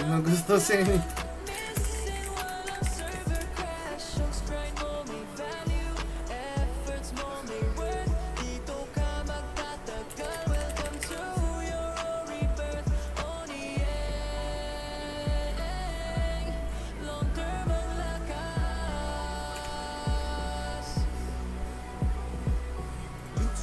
Sino gusto sa'yo?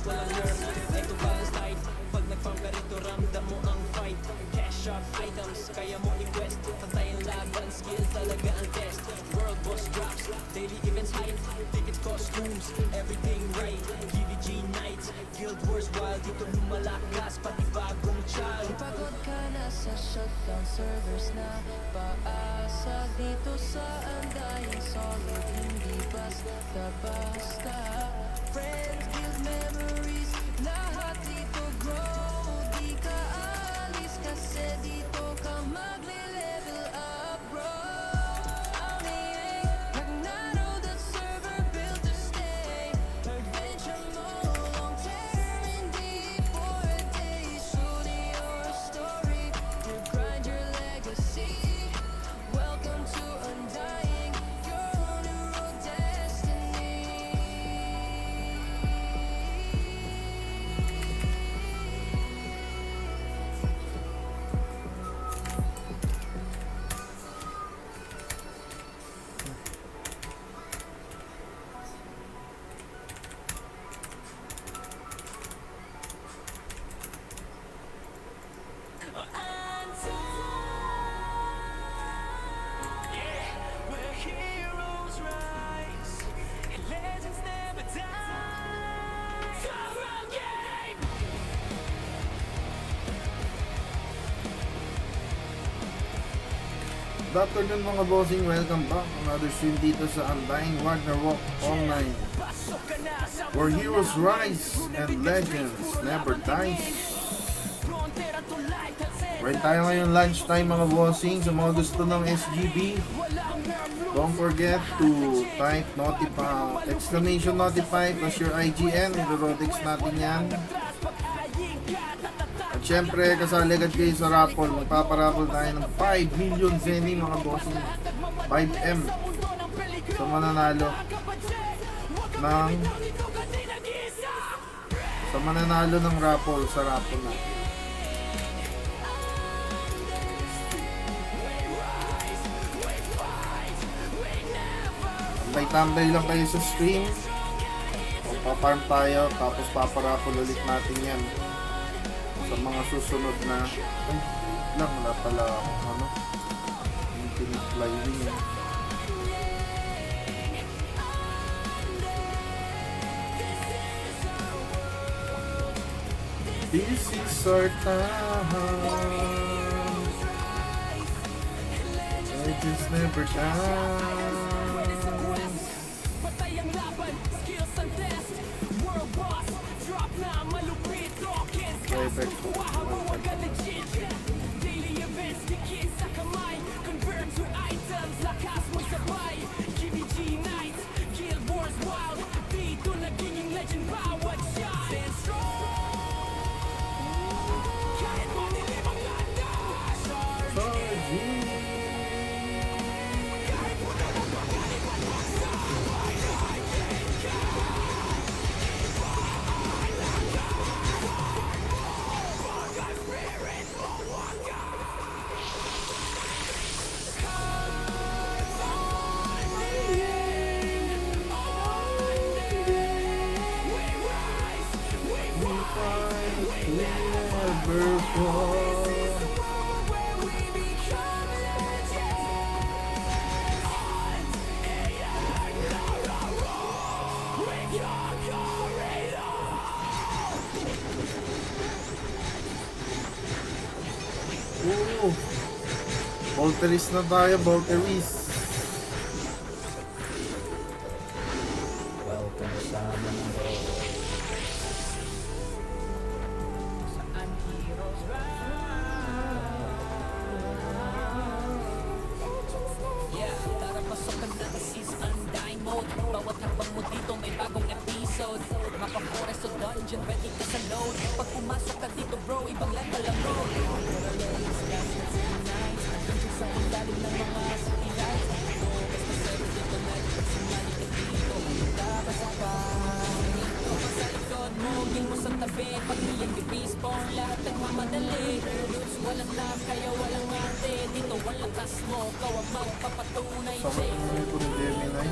Walang nerve, ito balance tight. Pag nag-farm ka rito, ramdam mo ang fight. Cash up items, kaya mo i-quest. Pantayin laban, skill talaga ang test. World boss drops, daily events hype. Tickets, costumes, everything right. KVG nights, Guild Wars wild. Dito lumalakas, pati bagong child. Pagod ka na sa shutdown servers na paasa. Dito sa andayang solid, hindi basta-basta. Friends, guild memories, lahat dito grow. Di ka alis kasi dito ka magle-level up, bro. Nagnano that server built to stay. Adventure mo long term, hindi for a day. Shooting your story, to grind your legacy. Welcome to Undying, your own new destiny. Where heroes rise, and legends never die. Surround game. Good afternoon mga bossing, welcome back. Another stream dito sa Undying Ragnarok Online, Pasok ka na sa where heroes rise and legends never die. frontera to light. Right tayo ngayon lunchtime mga bossing. Sa mga gusto ng SGB, don't forget to type notify, exclamation notify plus your IGN. Robotics natin yan. At syempre, kasali agad kayo sa raffle. Magpaparapol tayo ng 5 million zenny mga bossing. 5M. Sa mananalo ng ng raffle sa raffle natin. Tambay-tambay lang kayo sa stream. Paparm tayo, tapos paparapol ulit natin yan sa mga susunod na lang, wala pala akong infinite flywheel eh. This is our time. Legends never die. Patay ang laban, skills and test. World boss, drop na malupit. Tokens, Perfect. kuha mo agad legit. Daily events, dikit sa kamay. Convert to items, lakas mo sabay. KVG nights, Guild Wars wild. Dito nagiging legend bawat shot. Stand strong, kahit madilim ang landas. Never fall. Volteris na tayo, Volteris. Welcome sa mundo. Saan heroes Yeah, tara pasok ka na, this is Undying mode. Bawat hakbang mo dito may bagong episode. Mapa forest o dungeon, ready ka sa load. Pag pumasok ka dito bro, ibang level ang road. Adventures Sakit mo yung kung Gemini.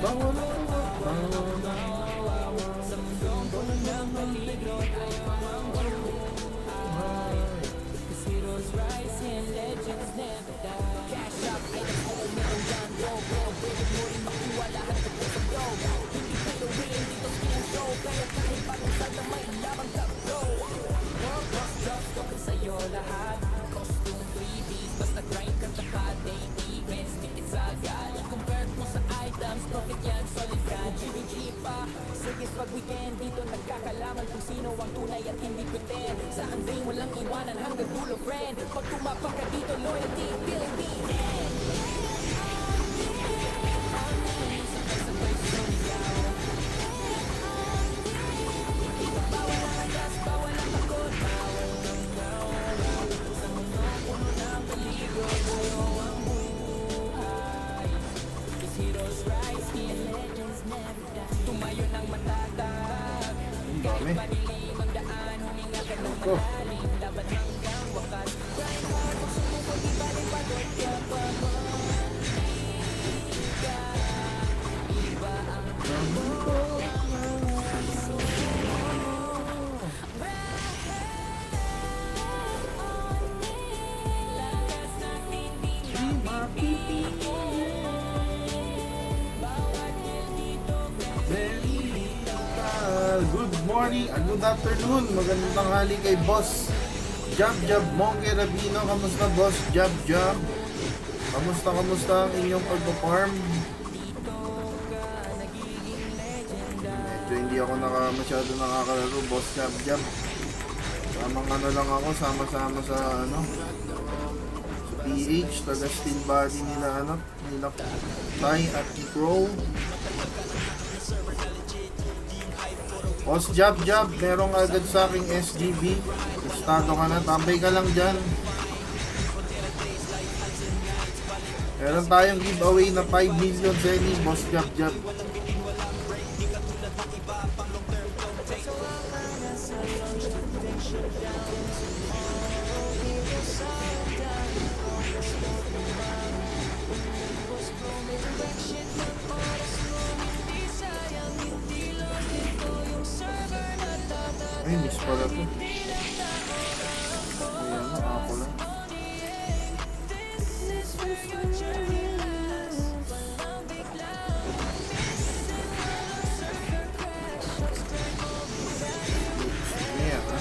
Bawal Ang dami. Ako. Good morning, good afternoon, magandang tanghali kay Boss Jab Monkey Rabino. Kamusta Boss Jab? Kamusta ang inyong pagpa-farm? Medyo hindi ako masyado nakakalaro Boss Jab. Samang lang ako, sama-sama sa sa PH, taga steel body nila Ty at Crow. Boss Jab, merong agad sa aking SGB. Estado ka na, tambay ka lang dyan. Meron tayong giveaway na 5 million Zenny, Boss Jab. Ay, miss pala to. Ayan, ako lang. Ayan, ha?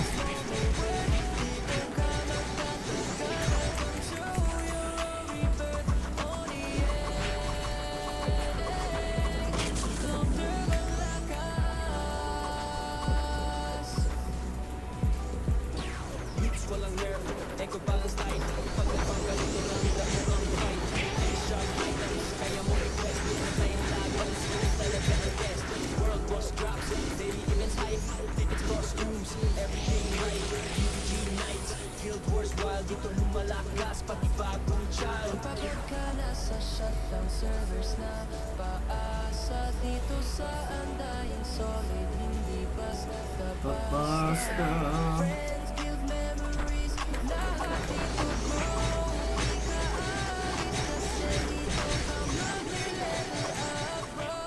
Pagod ka na sa shutdown servers na paasa dito sa andayan solid, hindi basta Basta. Friends, guild memories, lahat dito bro. Hindi ka alis kasi dito ka mag-level up bro.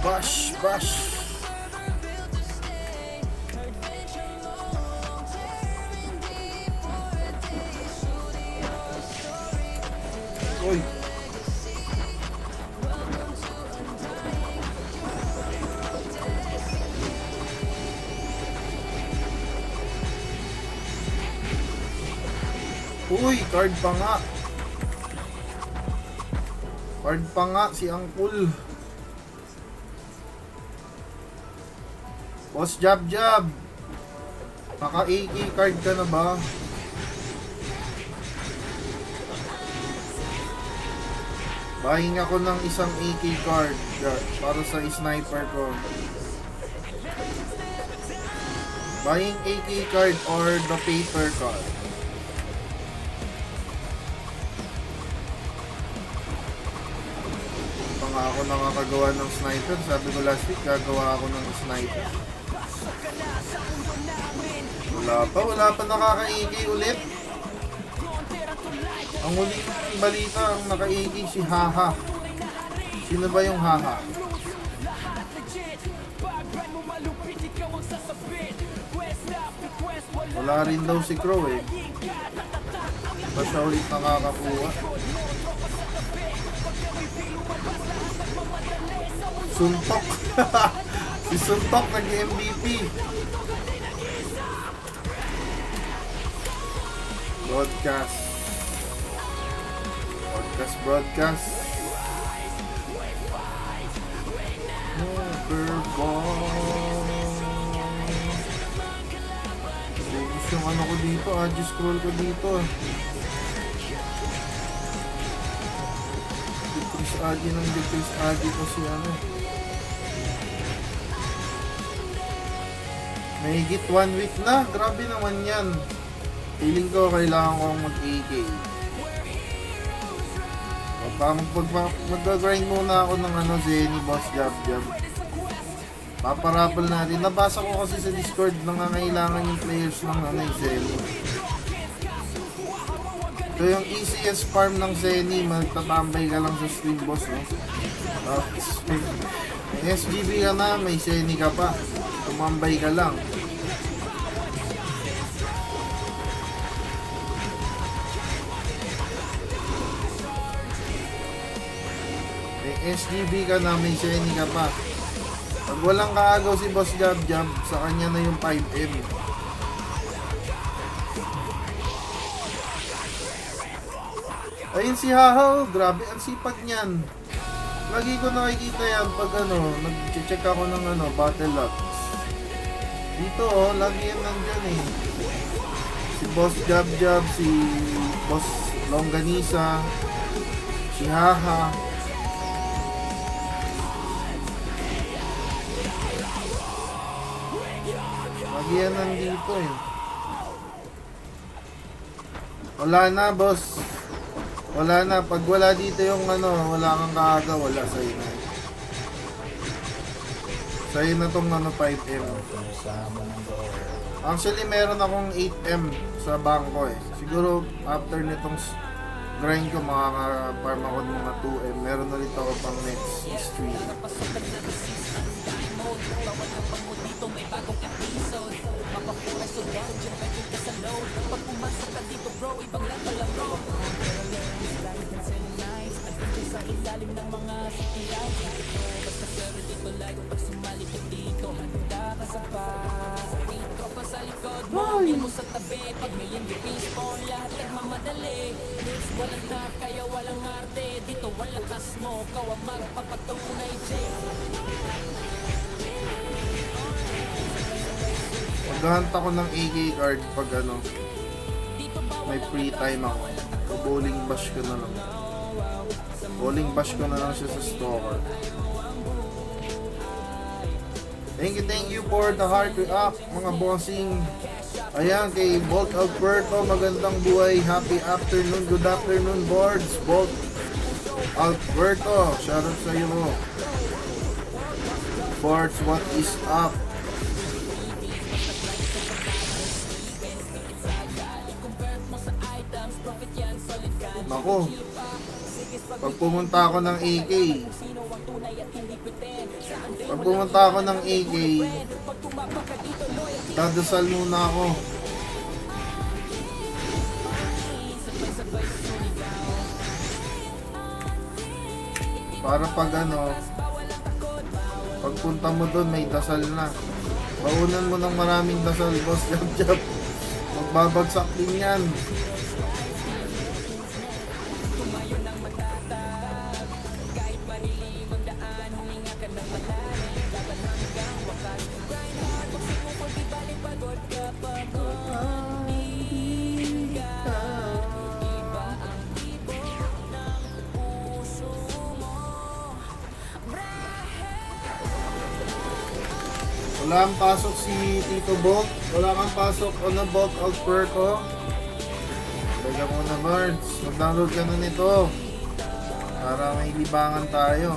Bash. Built to stay, adventure mode, tearing deep for a day, shooting your story. Uy. Uy, card pa nga. Card pa nga si Angkul. Boss Jab. Naka-AK card ka na ba? Buying ako ng isang AK card para sa sniper ko. Buying AK card or the paper card? Pa nga ako nakakagawa ng sniper. Sabi ko last week, gagawa ako ng sniper. Wala pa nakaka-AK ulit. Ang huling balita, ang naka-AK si Haha. Sino ba yung Haha? Wala rin daw si Crow eh. Pa siya ulit nakakakuha. Suntok. Si Suntok nag-MVP. Broadcast. Focus yung ano ko dito, just scroll ko dito. Decrease Agi ko si ano. Mahigit 1 week na, grabe naman yan. Feeling ko kailangan kong mag-AK. Mag-grind muna ako ng ano, Zenny, Boss Jab. Paparapol natin. Nabasa ko kasi sa Discord, nangangailangan yung players ng ano, Zenny. So yung easiest farm ng Zenny, magtatambay ka lang sa stream, boss, no? May SGB ka na, may Zenny ka pa. Tumambay ka lang. SGB ka na, may Zenny ka pa. Pag walang kaagaw si Boss Jab, sa kanya na yung 5M. Ayun si Hahaw, grabe ang sipag niyan. Lagi ko nakikita yan pag ano, nag-check ako ng ano, battle logs. Dito oh, lagi yan nandyan eh. Si Boss Jab, si Boss Longganisa, si Haha. Lagi yan nandito eh. Wala na, boss. Wala na. Pag wala dito yung ano, wala kang kaaga, wala sa'yo na. Sa'yo na tong ano, 5M. Actually, meron akong 8M sa bangko eh. Siguro, after nitong grind ko, makaka-farm ako ng mga 2M. Meron ulit ako pang next stream. Maghahunt ako ng AK card pag ano, may free time ako. Bowling bash ko na lang. Bowling bash ko na lang siya sa stalker. Thank you for the heart react, mga bossing. Ayan, kay Bolt Alberto, magandang buhay. Happy afternoon, good afternoon, boards. Bolt Alberto, shoutout sa iyo. Boards, what is up? Nako, pag pumunta ako ng AK, dadasal muna ako. Para pag ano, pagpunta mo doon may dasal na. Baunan mo ng maraming dasal, boss. Jab. Magbabagsak din yan. Wala kang pasok si Tito Bolt. Wala kang pasok on the Bolt of Perco. Talaga muna, Bards. Mag-download ka na nito. Para may libangan tayo.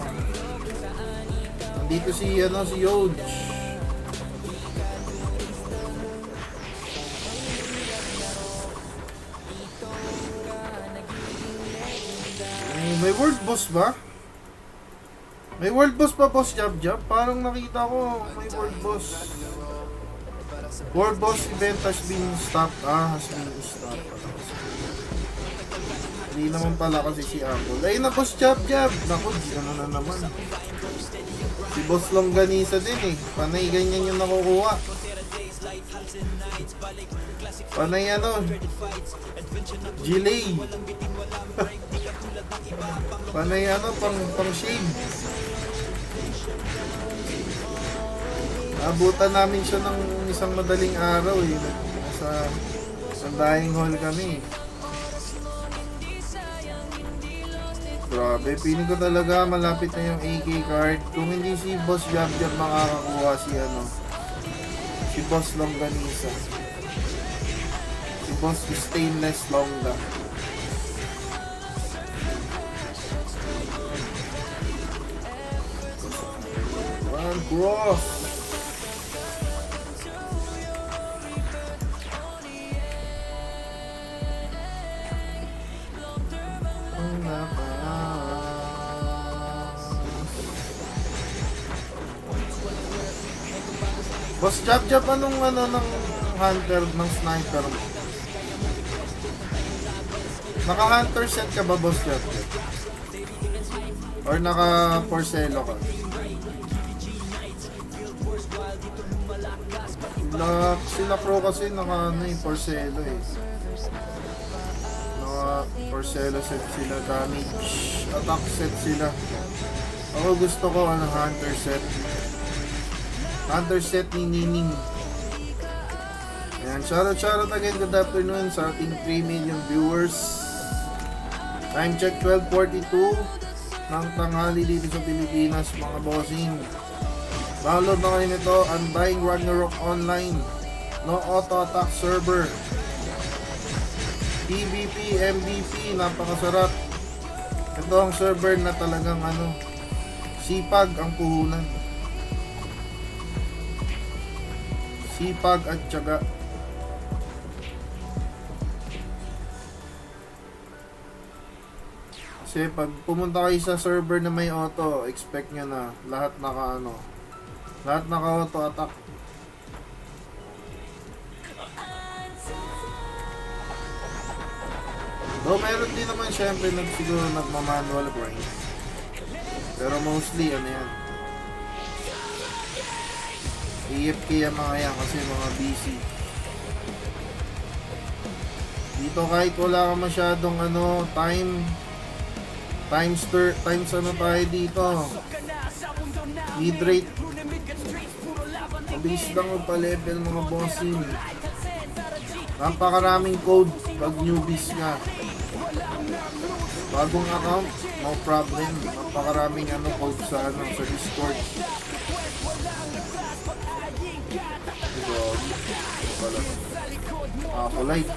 Nandito si Yoj. May world boss ba? May world boss pa, Boss Jab Jab? Parang nakita ko may world boss. World boss event has been stopped. Has been stopped. Hindi naman pala kasi si Apple. Ayun na, Boss Jab Jab. Naku, gano'n na naman. Si Boss Longganisa din eh. Panay ganyan yung nakukuha. Panay Gilay. Panay pang shade. Abutan namin siya ng isang madaling araw eh. Sa dining hall kami. Grabe, piling ko talaga malapit na yung AK card. Kung hindi si Boss Jab Jab makakakuha si Boss Longganisa. Si Boss Stainless Longga. One cross. Boss Jab Jab, anong ng hunter, ng sniper mo? Naka-hunter set ka ba, Boss Jab Jab? Or naka-porcelo ka? Sila pro kasi porcelo eh. Naka-porcelo set sila, damage, attack set sila. Ako gusto ko hunter set. Hunter set ni Nining. Ayan, shoutout again, good afternoon sa ating 3 million viewers. Time check 12:42 ng tanghali dito sa Pilipinas, mga bossing. Download na kayo nito, Undying Ragnarok Online. No auto attack server. PvP, MVP, napakasarap. Ito ang server na talagang sipag ang puhunan. Sipag at tiyaga. Kasi pag pumunta kayo sa server na may auto, expect nyo na lahat naka auto attack. Though meron din naman syempre siguro nagma-manual grind. Pero mostly yan. AFK ang mga yan kasi mga busy. Dito kahit wala ka masyadong times tayo dito. Hydrate. Mabilis lang magpa-level mga bossing. Napakaraming code pag newbies nga. Bagong account, no problem. Napakaraming code sa Discord. Light.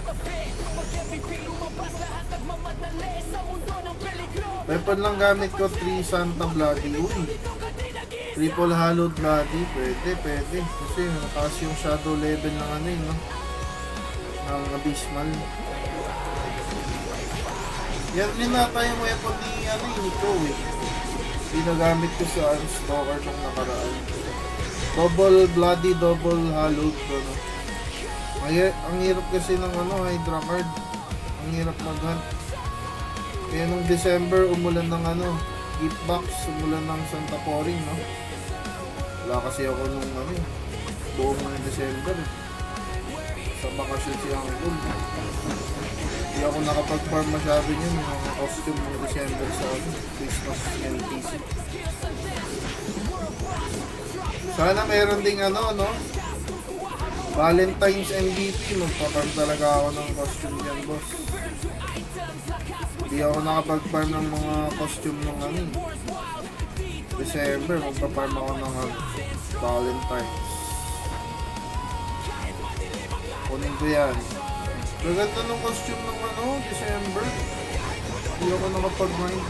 Weapon lang gamit ko 3 Santa Bloody. Uy, triple hallowed bloody. Pwede. Kasi mataas yung shadow level ng ng abysmal. Yan din nata yung weapon ni Nico eh. Ginagamit ko sa stalker nung nakaraan. Double bloody, double hallowed ko. Ang hirap kasi ng Hydra card. Ang hirap mag-hunt. Kaya nung December umulan ng gift box, umulan ng Santa Poring, no? Wala kasi ako nung buong December. Sa bakasyon si Uncle. Hindi ako nakapag-farm masyado yun, mga costume ng December sa Christmas NTC. Sana meron ding Valentine's MVP, magpa-farm talaga ako ng costume dyan, boss. Hindi ako nakapag-farm ng mga costume ng December, magpa-farm ako ng Valentine's. Kunin ko yan. Maganda ng costume ng December. Hindi ako nakapag-grind.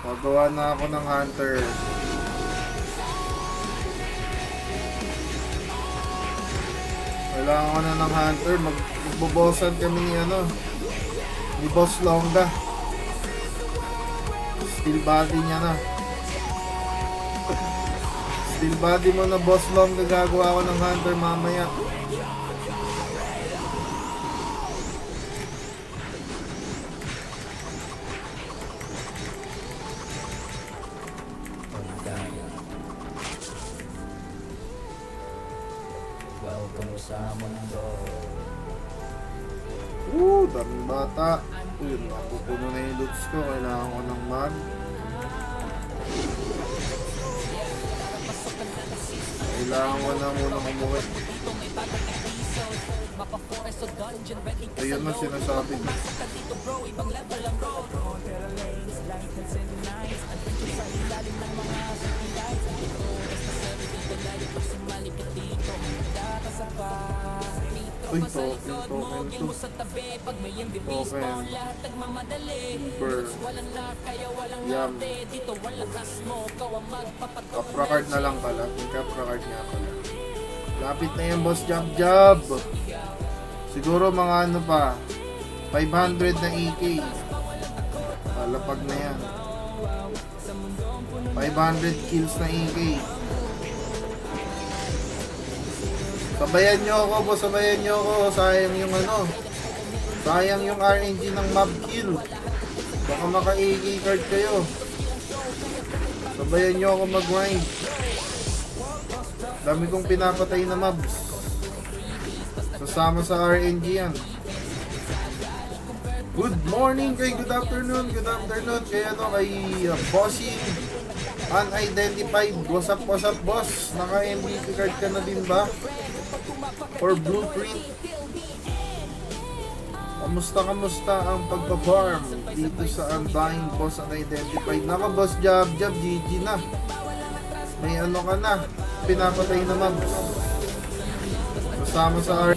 Magawa na ako ng hunter. Kailangan ko na ng hunter. Magbobosan kami ni Boss Longga. Steel body niya na. Steel body mo na Boss Longga. Gagawa ko ng hunter mamaya. Welcome sa mundo. Daming bata. Yun, napupuno na yung loots ko. Kailangan ko ng mag. Kailangan ko na muna umuwi. Ayun na sinasabi ko. Uy, token to. Token. Super. Yum. Capra card na lang pala. May Capra card nga pala. Lapit na yan, Boss Jab. Siguro mga pa. 500 na EK. Palapag na yan. 500 kills na EK. Sabayan nyo ako, boss. Sabayan nyo ako. Sayang yung sayang yung RNG ng mob kill. Baka maka-AK card kayo. Sabayan nyo ako mag-grind. Dami kong pinapatay na mobs. Sasama sa RNG yan. Good morning kay good afternoon kay kay Bossing Unidentified. What's up boss? Naka-MVP card ka na din ba? Or blueprint? Kamusta ang pagpa-farm dito sa Undying Boss Unidentified? Naka Boss Jab, GG na. May ka na, pinapatay na mobs. Kasama sa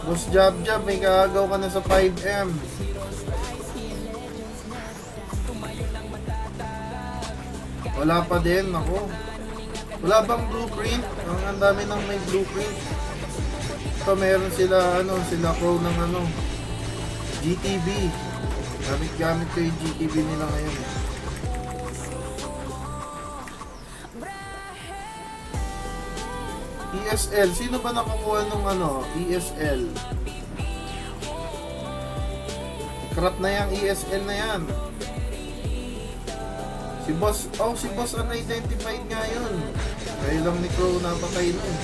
Boss Jab, may kaagaw ka na sa 5M. Wala pa din, ako. Wala bang blueprint? Ang dami nang may blueprint. Ito meron sila, sila pro ng GTB. Gamit ko yung GTB nila ngayon. ESL, sino ba nakakuha ng ESL? Crap na yung ESL na yan. Si Boss unidentified nga yun. Kaya lang ni Crow napatay nun.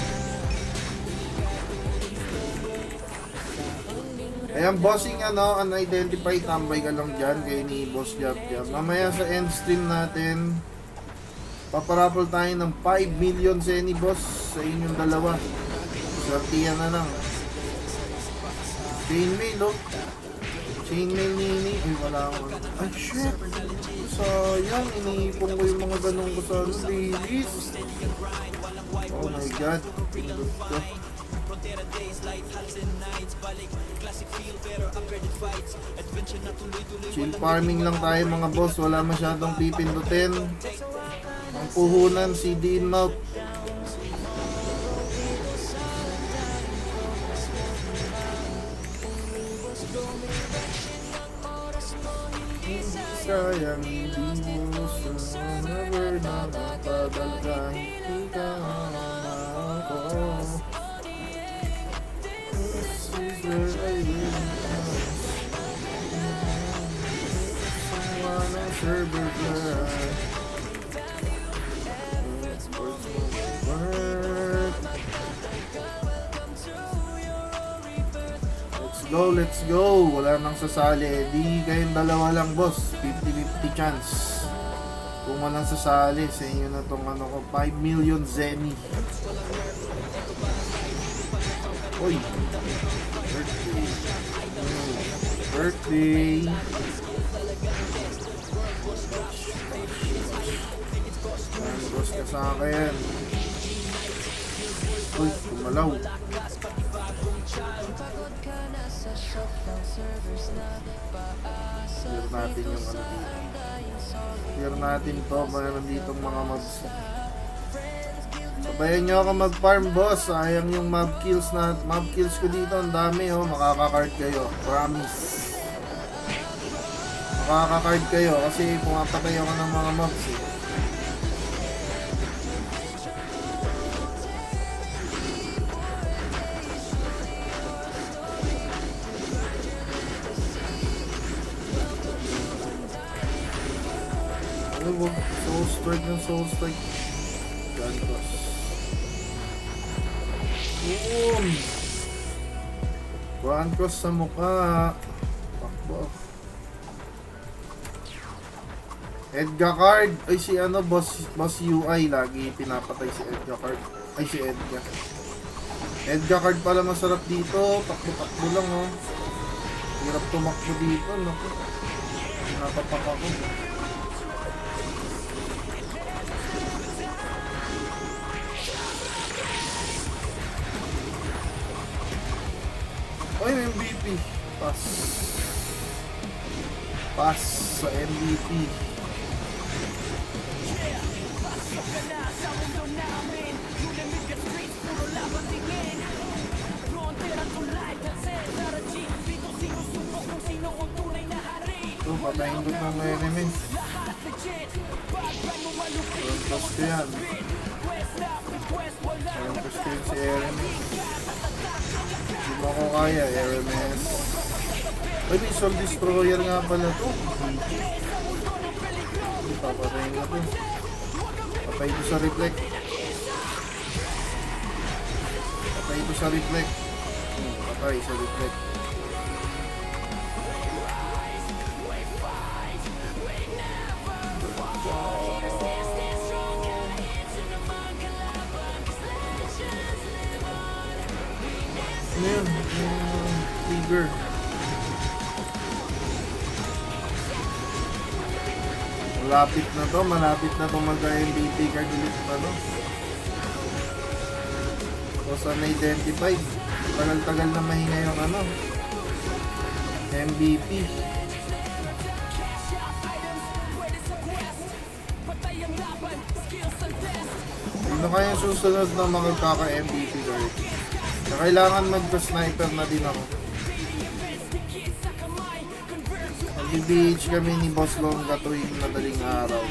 Ayan, bossing unidentified, tambay ka lang dyan kay ni Boss Jab. Mamaya sa end stream natin, paparapol tayo ng 5 million Zeni boss sa inyong dalawa. Swertiyan na lang. Chainmail Chainmail nini. Ay, wala akong ay, shit. Sayang, iniipon ko yung mga ganun ko sa ladies. Oh my god. Chill farming lang tayo mga boss. Wala masyadong pipindutin. Ang puhunan, CD in mouth. Sayang hindi mo sa never na mapadaga. Hindi ka ako. This is where I live. Someone on server blind. Let's go. Wala nang sasali. Di kayong dalawa lang, boss. 50-50 chance. Kung walang sasali, sa inyo na tong 5 million Zeni. Uy. Birthday. Boss ka sa akin. Uy, kumalaw. Pagod ka na sa shutdown servers na paasa. Clear natin yung ano dito. Clear natin to. Mayroon ditong mga mobs. Sabayan nyo ako mag-farm, boss. Sayang yung mob kills na. Mob kills ko dito. Ang dami, oh. Makaka-card kayo. Promise. Makaka-card kayo kasi pumapatay ako ng mga mobs, eh. Ano ba? Soul strike ng soul strike. Gun cross. Boom! Gun cross sa mukha. Pakbo. Edgar card. Ay si ano, boss UI. Lagi pinapatay si Edgar card. Ay si Edgar. Edgar card pala masarap dito. Takbo-takbo lang, oh. Hirap tumakbo dito. Naku. Natapak ako. Ay, MVP. Pass. Pass sa MVP. Ito, patayin ko ng enemy. Pass ko yan. Pass ko yun si enemy. Hindi mo ako kaya, RMS. Ay, may Soul Destroyer nga pala to. Papatayin na to. Patay ko sa reflect. Patay ko sa reflect. Patay sa reflect. Ano yun? Trigger. Malapit na to, mag-MVP card ulit pa, no? So, na-identify. Tagal-tagal na mahinga yung ano, MVP. Sino kaya yung susunod na magkaka-MVP card? So, kailangan mag-sniper na din ako. Mag-BH kami ni Boss Longga tuwing madaling araw.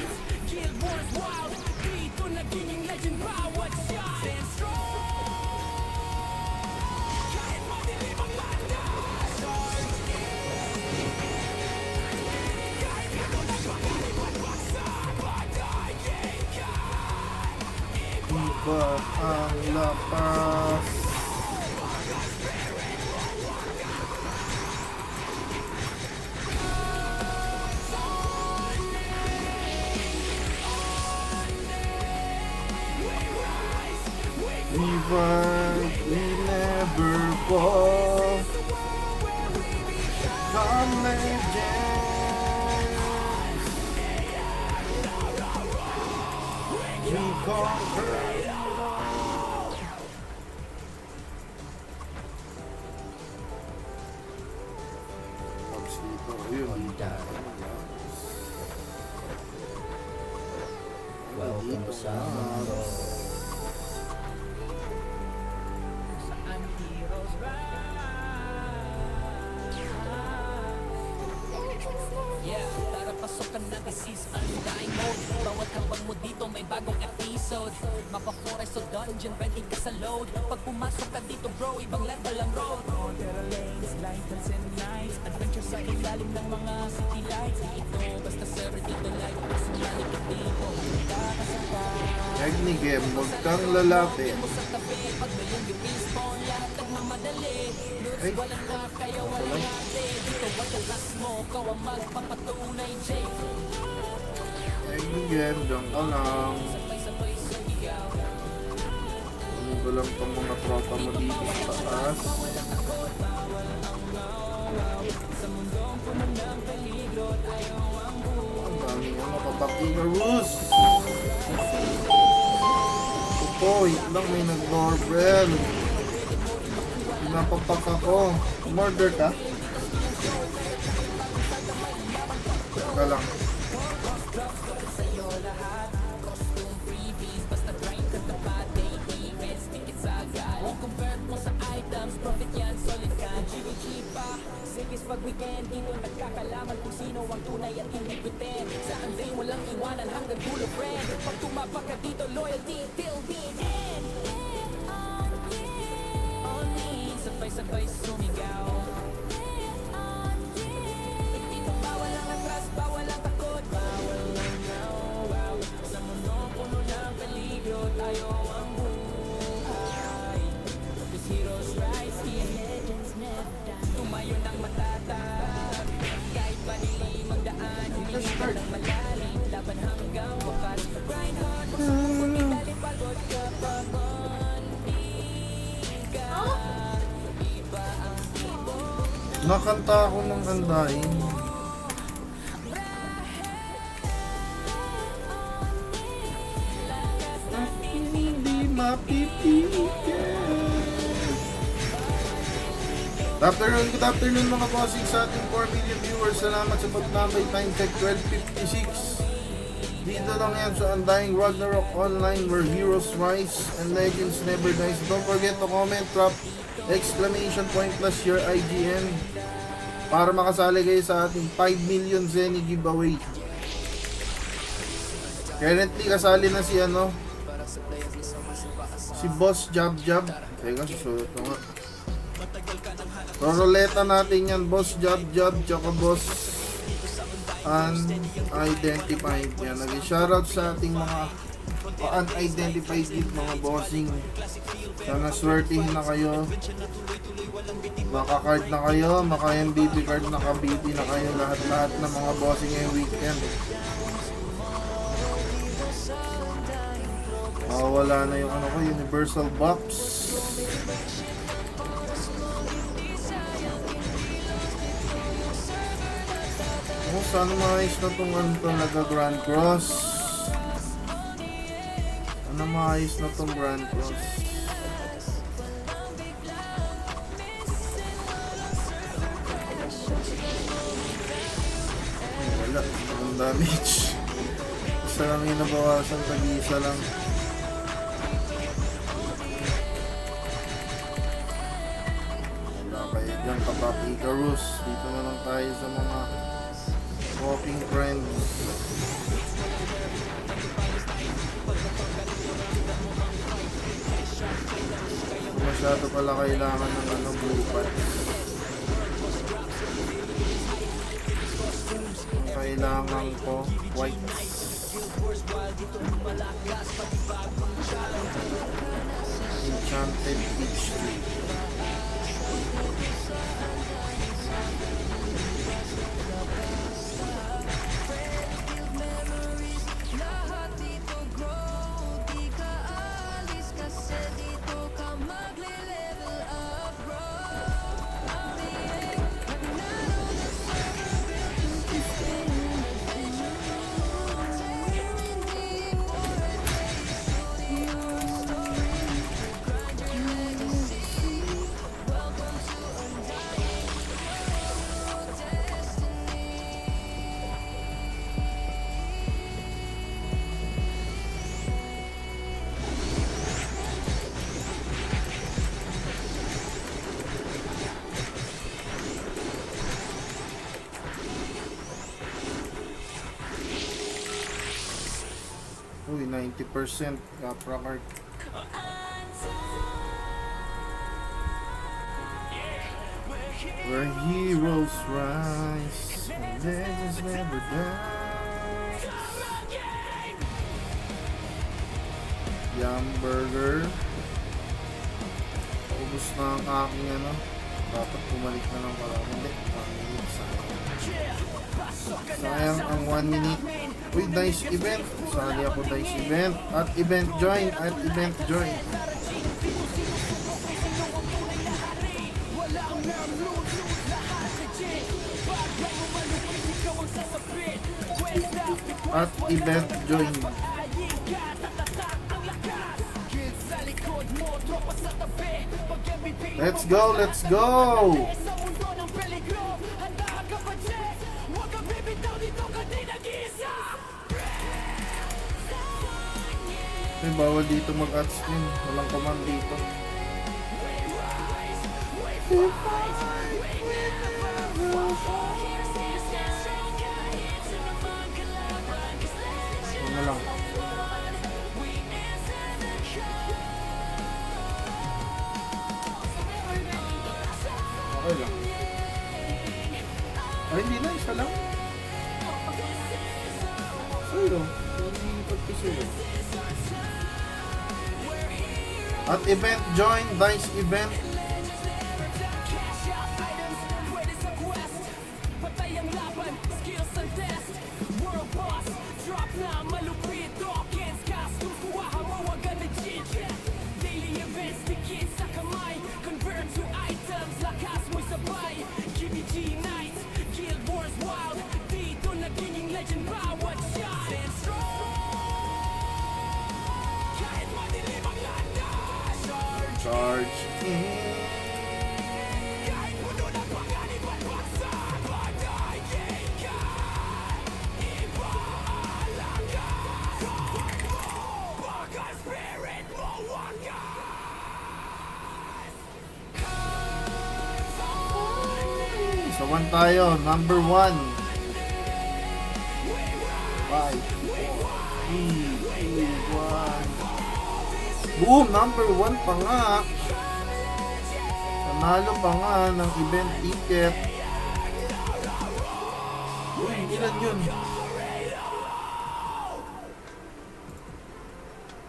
Iba ang lapas. We fight, we never fall. Come legends, we conquer it all. Pops dito, yun. Dito sa Yeah, tara pasok ka na, this is undying mode. Bawat habang mo dito may bagong episode. Mapa forest o dungeon, ready ka sa load. Pag pumasok ka dito bro, ibang level ang road. Terra lanes, lanterns and nights. Adventure sa ilalim ng mga city lights. Di ito, basta server dito light. Sumali ka dito, handa ka sa fight. Egnigem, huwag kang lalapit. Mo sa tabi, pag may yung respawn, lahat nagmamadali. Ay, Walang ka, kaya walang ate. Dito ang oras mo, ikaw ang magpapatunay, Jake. Egnigem, diyan ka lang. Sabay-sabay sa iyaw. Ano ba lang itong mga tropa mo dito sa taas? Sa mundong puno ng peligro at ayaw ang buhay. Daming ano, kapakigarus. Ito, wait lang, may nag-doorbell. Pinapapak ako. Murder ka? Teka lang. Pag weekend, dito nagkakalaman kung sino ang tunay at hindi pretend. Sa day walang iwanan hanggang dulo, friend. Pag tumapak ka dito, loyalty till the end. On me, sabay-sabay sumigaw. Dito bawal ang atras, bawal ang takot, bawal ang nawaw. Sa mundo puno ng peligro, tayo ang buhay. These heroes rise, here legends never die. Tumayo ng matatag, kahit panilim ang daan, hindi ka lang malalim, laban hanggang wakas. Grind hard, magsubok, ilalim pagod kapag onting ka. Iba ang ibong Nakanta ako ng andain. Hindi mapipigil. Good afternoon mga bossing sa ating 4 million viewers. Salamat sa pagtambay. Time check 12:56. Dito lang yan sa Undying Ragnarok Online, where heroes rise and legends never dies. Don't forget to comment, drop exclamation point plus your IGN para makasali kayo sa ating 5 million Zenny giveaway. Currently kasali na si si Boss Jab Jab. Teka, susunod ko nga. Roroleta natin yan, Boss Jab Jab tsaka Boss Unidentified. Yan, nag-shoutout sa ating mga unidentified din, mga bossing. Sana swertihin na kayo, maka-card na kayo, maka-MVP card, naka-BB na kayo, lahat-lahat ng mga bossing ngayong weekend. Wala na yung Universal Box. Sana maayos na itong talaga Grand Cross. Sana maayos na itong Grand Cross. Wala, ang damage. Isa lang yung nabawasan, tag-isa lang. Wala kayo dyan, kapakigarus. Dito na lang tayo sa mga walking friends. Masyado pala kailangan ng blue pants. Ang kailangan ko white. Enchanted Peach Tree. Uy, 90% Capra card. Where heroes rise and legends never die. Yum Burger. Ubus na ang aking dapat bumalik na lang pala. Hindi, 1 minute sayang ang 1 minute. Uy, dice event. Sali ako dice event. At event join. At event join. At event join. Let's go, let's go! Ay, bawal dito mag-admin. Walang command dito. Ano lang. Okay lang. Ay, hindi na. Isa lang. Sa'yo. Pagkisa'yo. At event join. Dice event. Charge in. So, 1 tayo. Number 1. 5, 4, 3, 2, 1. Boom! Number 1 pa nga. Nanalo pa nga ng event ticket. Uy, ilan yun?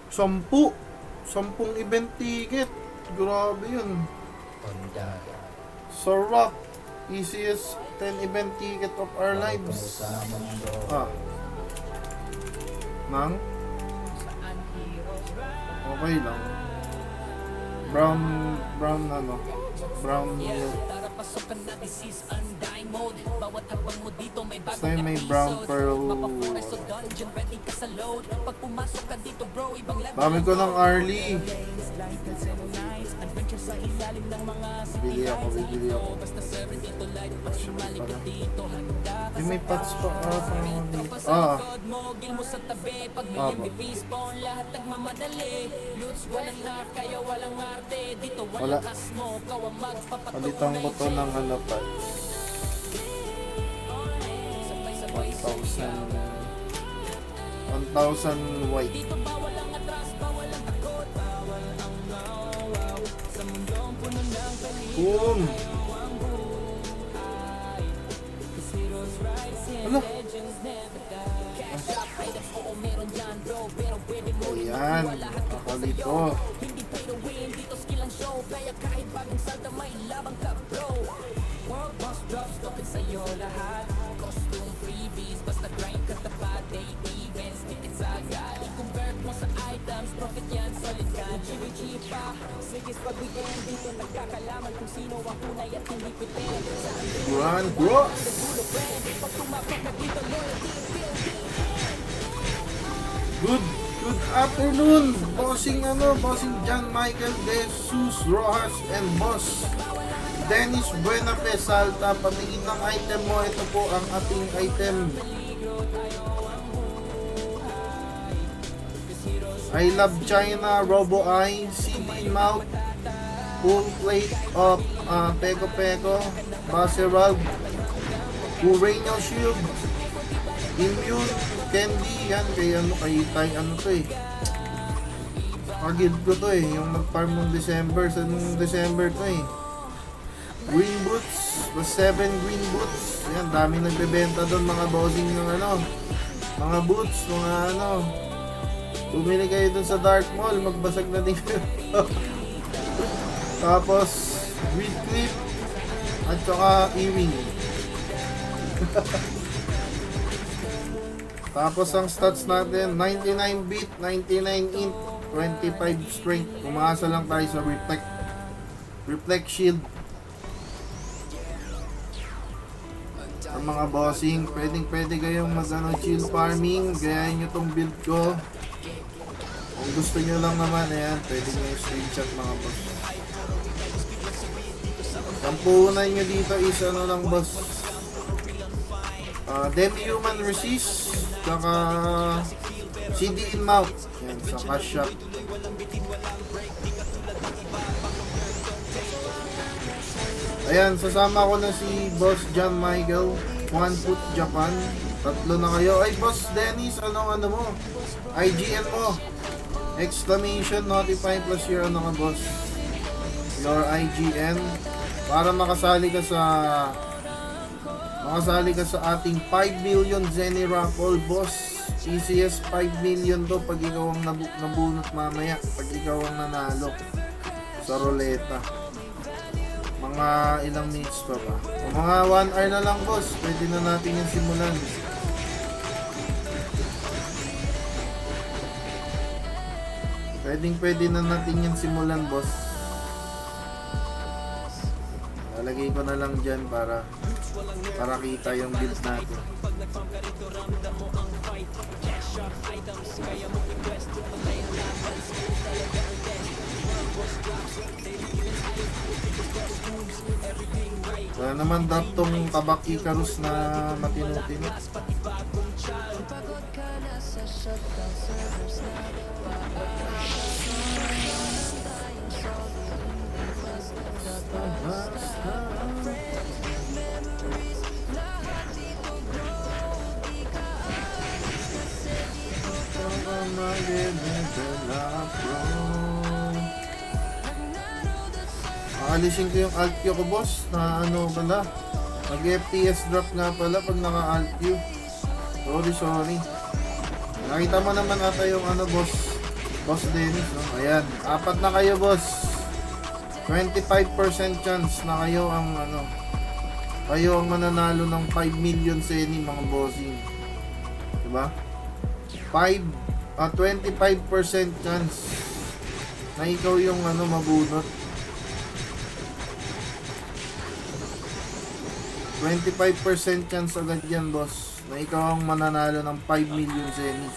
10 event ticket. Grabe yun. Sarap. Easiest 10 event ticket of our lives. Ah. Nang? Okay lang. Brown ano? Brown milk. Basta yung may brown pearl. Dami ko ng Arlie. Bili ako. Yung may pots pa. Ah. Wala. Palitan ko to ng ano pa. 1,000 white. Boom! Ano? Ayan, nakalito. Grand Cross. Good afternoon, bossing John Michael De Jesus Rojas and boss Dennis Buenafe Salta. Pamingin ng item mo, ito po ang ating item. I Love China Robo Eye CD Mouth full plate of Peko Peko Baserag Uranial Shield Immune Candy. Yan kay ano to eh, pag-guild ko to eh, yung nag-farm ng December, sa nung December to eh. Green Boots, the 7 green boots. Yan, daming nagbebenta doon mga bossing ng ano, mga boots, mga ano. Bumili kayo dun sa Dark Mall, magbasag na din kayo. Tapos, weed clip, at saka e-wing. Tapos ang stats natin, 99 beat, 99 int, 25 strength. Umaasa lang tayo sa reflect shield. Sa mga bossing, pwede kayong chill farming, gayahin nyo tong build ko. Kung gusto nyo lang naman, ayan, pwede nyo yung screenshot mga boss. Sampunan nyo dito is lang boss. Demi-human resist, saka CD in mount. Yan, sa cash shop. Ayan, sasama ko na si Boss John Michael, One Foot Japan. Tatlo na kayo. Ay, Boss Dennis, ano mo? IGN mo. Exclamation notify plus your ka boss. Your IGN. Para makasali ka sa ating 5 million Zenny Raffle, boss. ECS 5 million to pag ikaw ang nabunot mamaya, pag ikaw ang nanalo sa ruleta. Mga ilang minutes pa ba? O mga 1 hour na lang boss, pwede na natin yung simulan. Pwede na natin yung simulan boss. Lalagay ko na lang dyan para kita yung build natin. Wala naman tong tabak Icarus na matino-tino. Pagod ka na sa shutdown servers na Aalisin ko yung alt Q ko boss na pala mag FPS drop nga pala pag naka alt Q. Sorry. Nakita mo naman ata yung boss Dennis, no? Ayan, 4 na kayo boss. 25% chance na kayo ang mananalo ng 5 million Zenny mga bossing. Diba? 25% chance na ikaw yung mabunot. 25% chance agad yan boss na ikaw ang mananalo ng 5 million Zenny.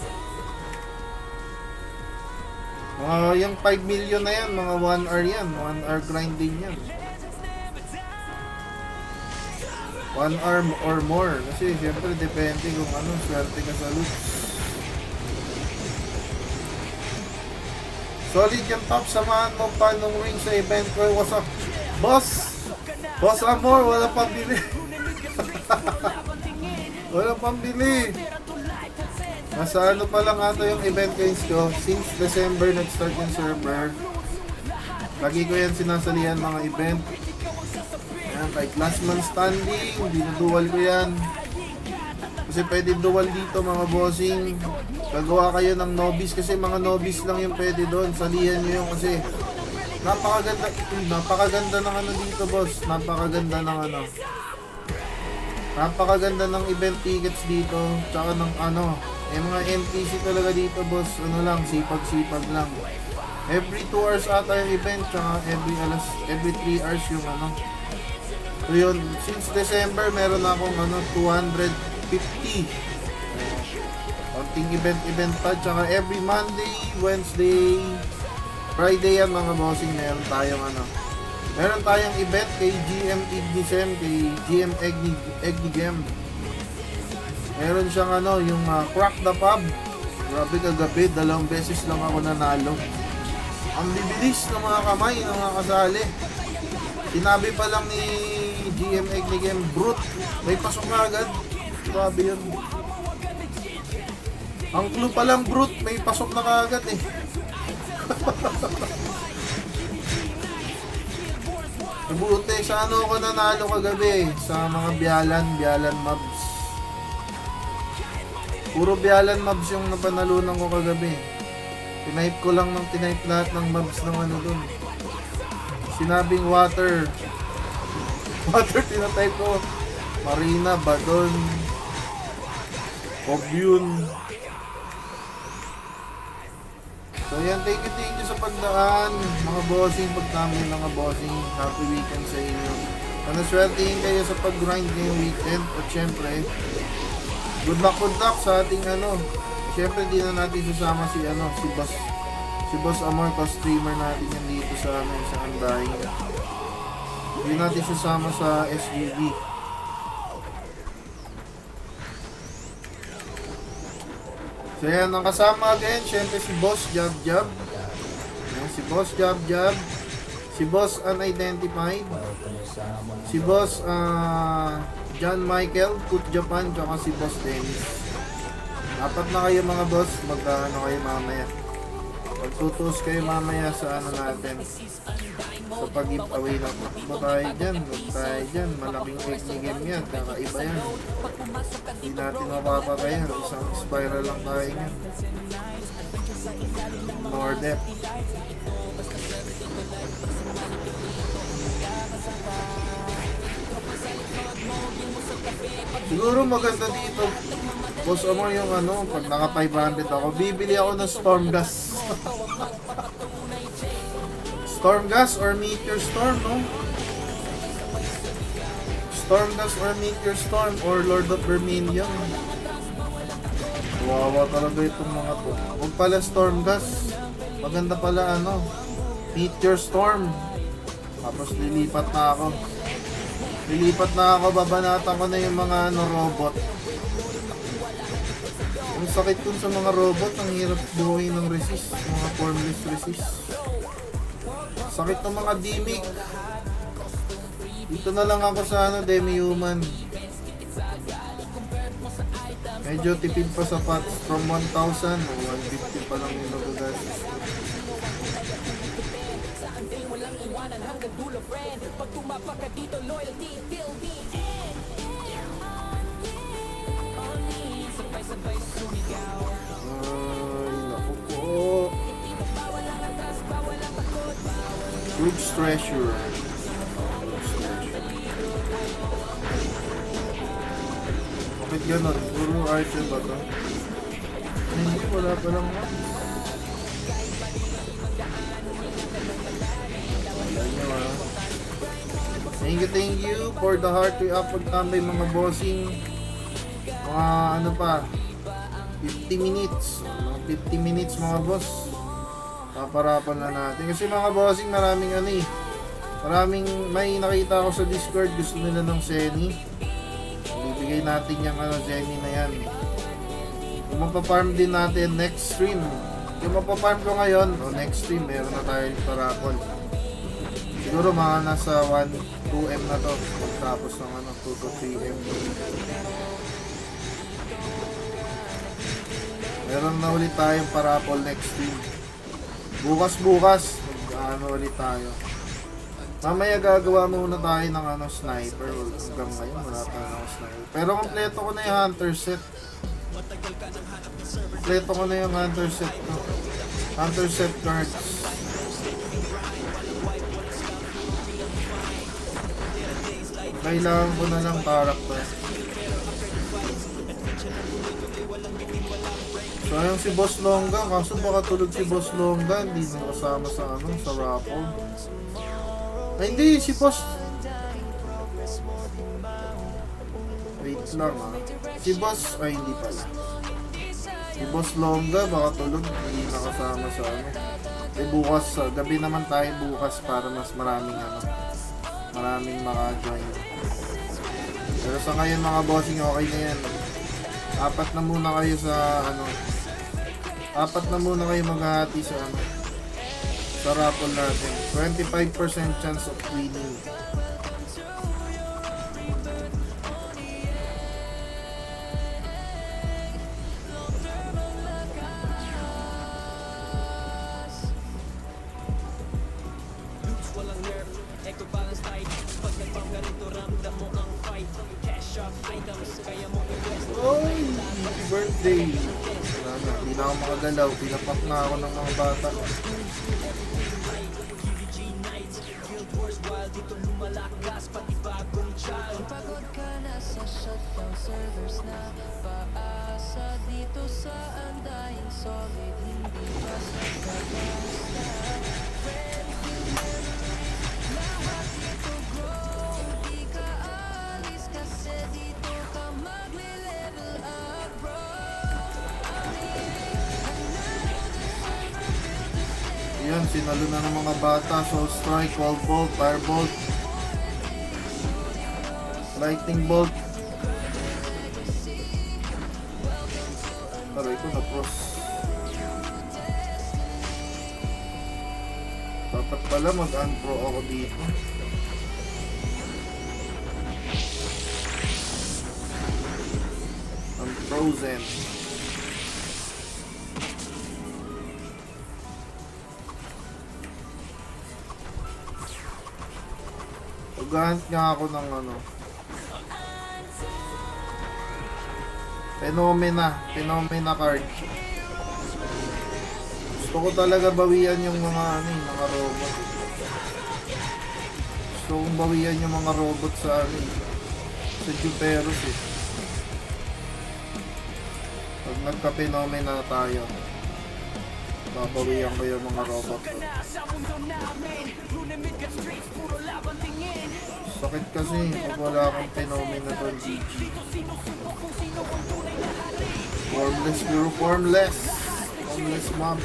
Yung 5 million na yan, mga 1 hour yan, 1 hour grinding yan. 1 hour or more, kasi syempre depende kung swerte ka sa loot. Solid yung top, samahan mo pa nung ring sa event ko. What's up? Boss Amor, wala pang bili. Wala pang bili. Nasa pa lang ata yung event coins ko. Since December nag-start yung server. Lagi ko yan sinasalihan mga event. Ayan, kahit last man standing, dinudual ko yan. Kasi pwede dual dito mga bossing. Gagawa kayo ng novice kasi mga novice lang yung pwede doon. Salihan nyo yung kasi napakaganda ng dito boss. Napakaganda ng event tickets dito. Tsaka ng mga MTC talaga dito boss. Sipag-sipag lang. Every 2 hours ata yung event. Tsaka every 3 hours yung So yun, since December meron akong 250 konting event pa. Tsaka every Monday, Wednesday, Friday yan mga bossing. Meron tayong event kay GM Ignisem, kay GM Egnigem. Meron siyang yung Crack the Pub. Grabe kagabi, 2 beses lang ako nanalo. Ang bibilis ng mga kamay ng mga kasali. Sinabi pa lang ni GM Egnigem, brute, may pasok na agad. Grabe yun. Ang clue pa lang brute, may pasok na kaagad eh. Nabuti, sa ako nanalo kagabi? Sa mga biyalan mobs. Puro biyalan mobs yung napanalunan ko kagabi. Tinipe ko lang tinipe lahat ng mobs ng dun. Sinabing water. Water tinatype ko. Marina, Badon, Obyun. So yan, thank you sa pagdaan mga bossing, pagtambay mga bossing. Happy weekend sa inyo. Panaswertihin kayo sa pag-grind ngayong weekend. At syempre, good luck sa ating syempre di na natin sasama si Boss Amor, streamer natin yan dito sa sa Andahin. Hindi natin sasama sa SUV. So yan, ang kasama again, syempre si Boss Jab Jab. Yan, si Boss Jab Jab. Si Boss Unidentified. Si Boss John Michael, Put Japan, tsaka si Boss Dennis. Apat na kayo mga boss, kayo mamaya. Magtutuos kayo mamaya sa natin. Sa pag-giveaway na takbo tayo dyan. Huwag tayo dyan. Malaking technique game yan. Kakaiba yan. Hindi natin mapapatayan. Isang spiral lang tayo yan. More depth. Siguro maganda dito, Boss Amor, yung pag naka 500 ako, bibili ako ng Storm Gas. Storm Gas or Meteor Storm, no? Storm Gas or Meteor Storm or Lord of Vermilion. Wawa talaga itong mga to. Huwag pala Storm Gas. Maganda pala Meteor Storm. Tapos lilipat na ako, babanatan ko na yung mga robot. Ang sakit dun sa mga robot, ang hirap buhay ng resist, mga formless resist. Sakit ng mga Dimic. Dito na lang ako sa demi-human. Medyo tipid pa sa pots, from 1,000 o 150 pa lang yung nagagastos. Naku po. Group's Treasure. Bakit ganon? Puro archer ba to? Hindi, wala pa lang nga. Thank you for the heart to up pagtambay mga bossing. Mga 50 minutes. 50 minutes mga boss. Paparapan na natin. Kasi mga bossing maraming may nakita ako sa Discord, gusto nila ng Zenny. Bibigay natin yung Zenny na yan. Kung mapafarm din natin next stream. Yung mapafarm ko ngayon, next stream meron na tayo parapol. Siguro mga nasa 2M na to. Tapos ng 2 to 3M. Meron na ulit tayong parapol next stream. Bukas ulit tayo. Mamaya gagawa muna tayo ng sniper. Hanggang ngayon wala tayong sniper. Pero kompleto ko na yung hunter set. Kompleto ko na yung hunter set ko. Hunter set cards. Kailangan ko na lang character. So yung si Boss Longga, kaso baka tulog si Boss Longga, hindi na kasama sa sa raffle. Ay hindi, si Boss. Wait lang Si Boss, ay hindi pala. Si Boss Longga, baka tulog, hindi na kasama sa bukas, gabi naman tayo bukas para mas maraming maka-join. Pero sa ngayon mga bossing, okay na yan. Apat na muna kayo maghahati sa raffle natin. 25% chance of winning. Oy! Happy birthday! Wala na, hindi na ako makagalaw. Pinapak na ako ng mga bata. Pagod ka na sa shutdown servers na paasa dito sa Andahin solid, hindi basta-basta. Friends, you never lahat dito grow, hindi Yan, sinalo na ng mga bata. Soul Strike, Cold Bolt, Firebolt, Lightning Bolt. Aray ko na pros. Dapat pala mag-unpro ako dito. Unfrozen. Maghahanap nga ako ng ano. Phenomena card. Gusto ko talaga bawian yung mga ano, mga robot. Gusto kong bawian yung mga robot sa ano, sa Juperos eh. Pag nagka-phenomena tayo, babawian ko yung mga robot ko. Sakit kasi pag wala akong phenomena doon, GG. Formless, puro formless. Formless mob.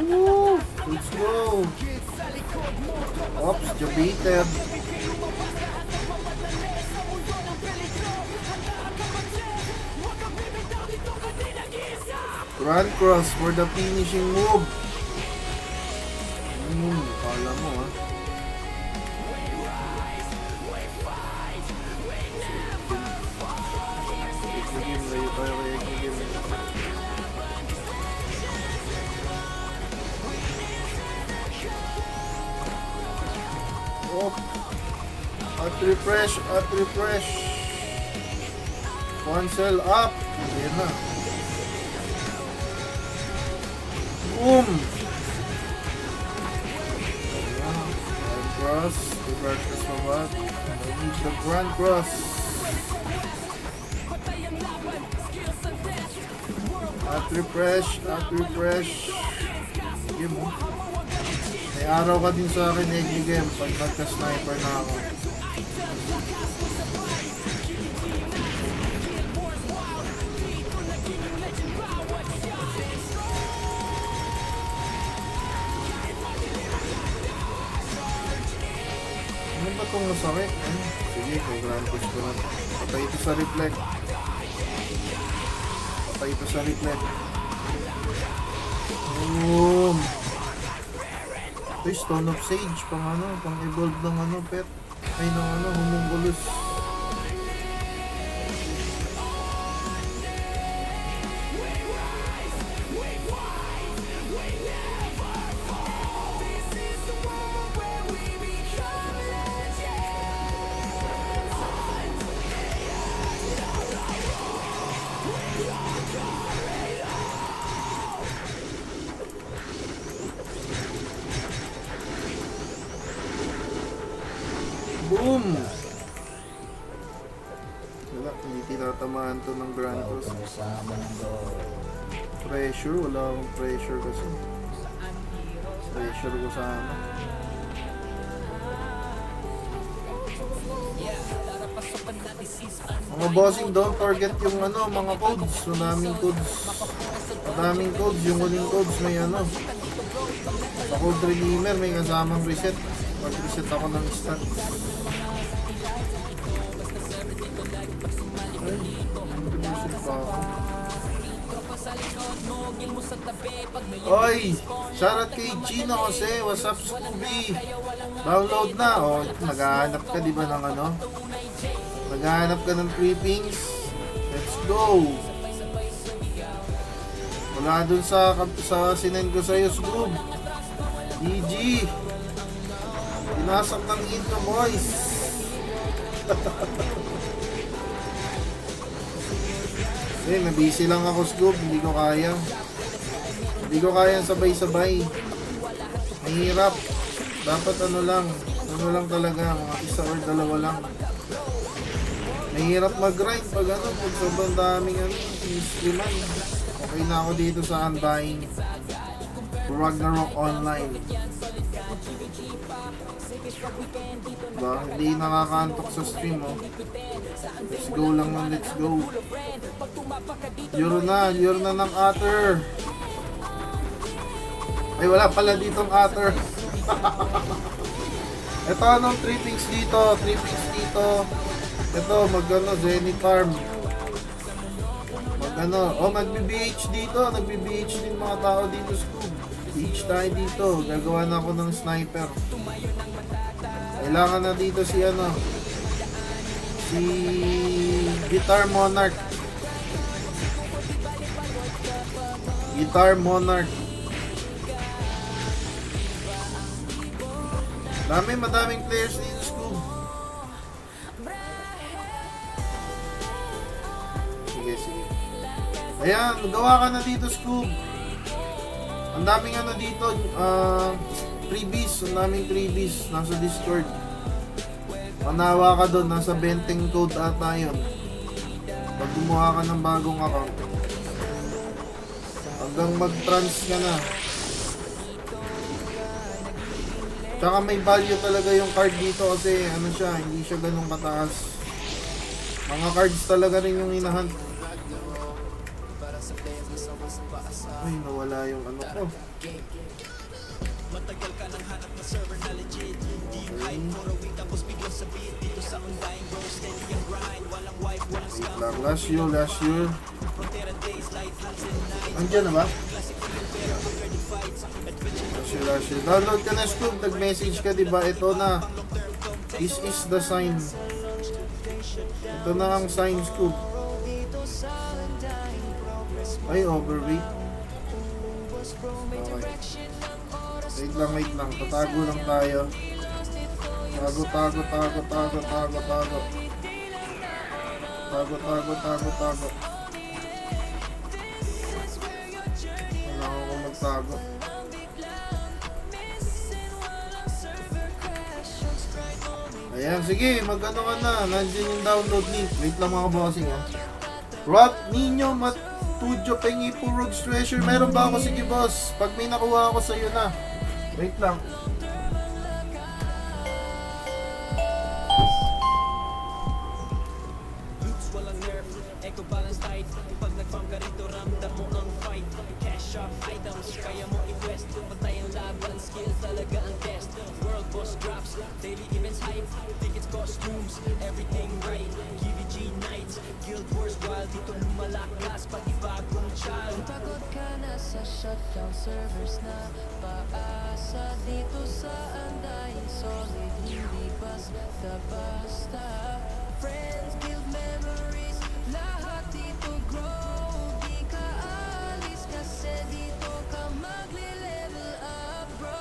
Woo! Let's go! Oops, debated. Grand cross for the finishing move. Kala mo ha. Game layo tayo kaya game. Oh. At refresh. One cell up. Ayan na. Boom! Grand cross. The grand cross for what? I need the grand cross. At refresh. Game mo. May araw ka din sa akin, Eggy Game, pag nagka-sniper na ako. Ano ba itong masakit? Sige, kay Grand Push ko na. Patay ito sa reflect. Boom! Ito Stone of Sage, pang evolve ng pet. Ay, ng homunculus. Boom! Wala, hindi tinatamaan to ng Grand Cross. Pressure, wala akong pressure kasi. Pressure ko sana. Mga bossing, don't forget yung mga codes. Madaming codes, yung huling codes may sa code redeemer may kasamang reset. Mag-reset ako ng stat. Oy! Shoutout kay Gino Jose. What's up, Scooby? Download na. O, naghahanap ka diba ng Naghahanap ka ng clippings? Let's go! Wala dun sa sinend ko sa'yo, Scoob. GG! Tinasak ng intro, boys! Nabisi lang ako, Scoob. Hindi ko kaya sabay-sabay. Mahirap. Dapat ano lang talaga, mga isa or dalawa lang. Mahirap mag-grind pag sobrang daming streaman. Okay na ako dito sa undying. Ragnarok Online. Diba? Hindi nakakantok sa stream, oh. Let's go lang ng let's go. Yuro na ng otter. Ay, wala pala ditong otter. Ito, anong trippings dito? Trippings dito. Ito, mag-ano, Zenith Farm. Mag-ano, oh, magbi-beach dito. Nagbi-beach din mga tao dito, Scoob. Beach tayo dito. Gagawa na ako ng sniper. Kailangan na dito si ano, si Guitar Monarch. Guitar Monarch. Madaming players dito, Scoob. Sige. Ayan, gawa ka na dito, Scoob. Ang daming ano dito, freebies. Ang daming freebies nasa Discord. Manawa ka doon, nasa Benteng code ata yun. Pag gumawa ka ng bagong account, hanggang mag-trans ka na. Tsaka may value talaga yung card dito kasi ano siya, hindi siya ganun kataas. Mga cards talaga rin yung hinahunt. Ay, nawala yung ano ko. Matagal ka nang hanap na server na legit. Di yung hype for a week tapos biglang sabihin dito sa undying bro. Steady yung grind, walang wife, walang Wait scam. lang, last year. Frontera days, light hands and nights. Andiyan na ba? Classic feel pero conquer the fights. Adventure Last year. Download ka na, Scoob. Nag-message ka, diba? Ito na. This is the sign. Ito na ang sign, Scoob. Ay, overweight. Okay. Wait lang. Tatago lang tayo. Tago. Kailangan ko magtago. Ayan, sige, mag-ano ka na. Nandiyan yung download link. Wait lang mga bossing, ha. Rock Nino Matujo Pengi Purogs Treasure. Meron ba ako? Sige, boss. Pag may nakuha ako sa'yo na. Wait lang. roots, walang nerf. Echo balance tight. Pag nag-farm ka rito, ramdam mo ang fight. Cash up items, kaya mo i-quest. Patay ang laban, skill talaga ang test. World boss drops, daily events hype. Tickets, costumes, everything right. GVG nights, guild wars wild. Dito lumalakas, pati bagong child. Pagod ka na sa shutdown servers na paasa dito sa andahin solid. Hindi basta friends, guild memories, lahat dito grow. Di ka alis kasi dito ka magli-level up, bro.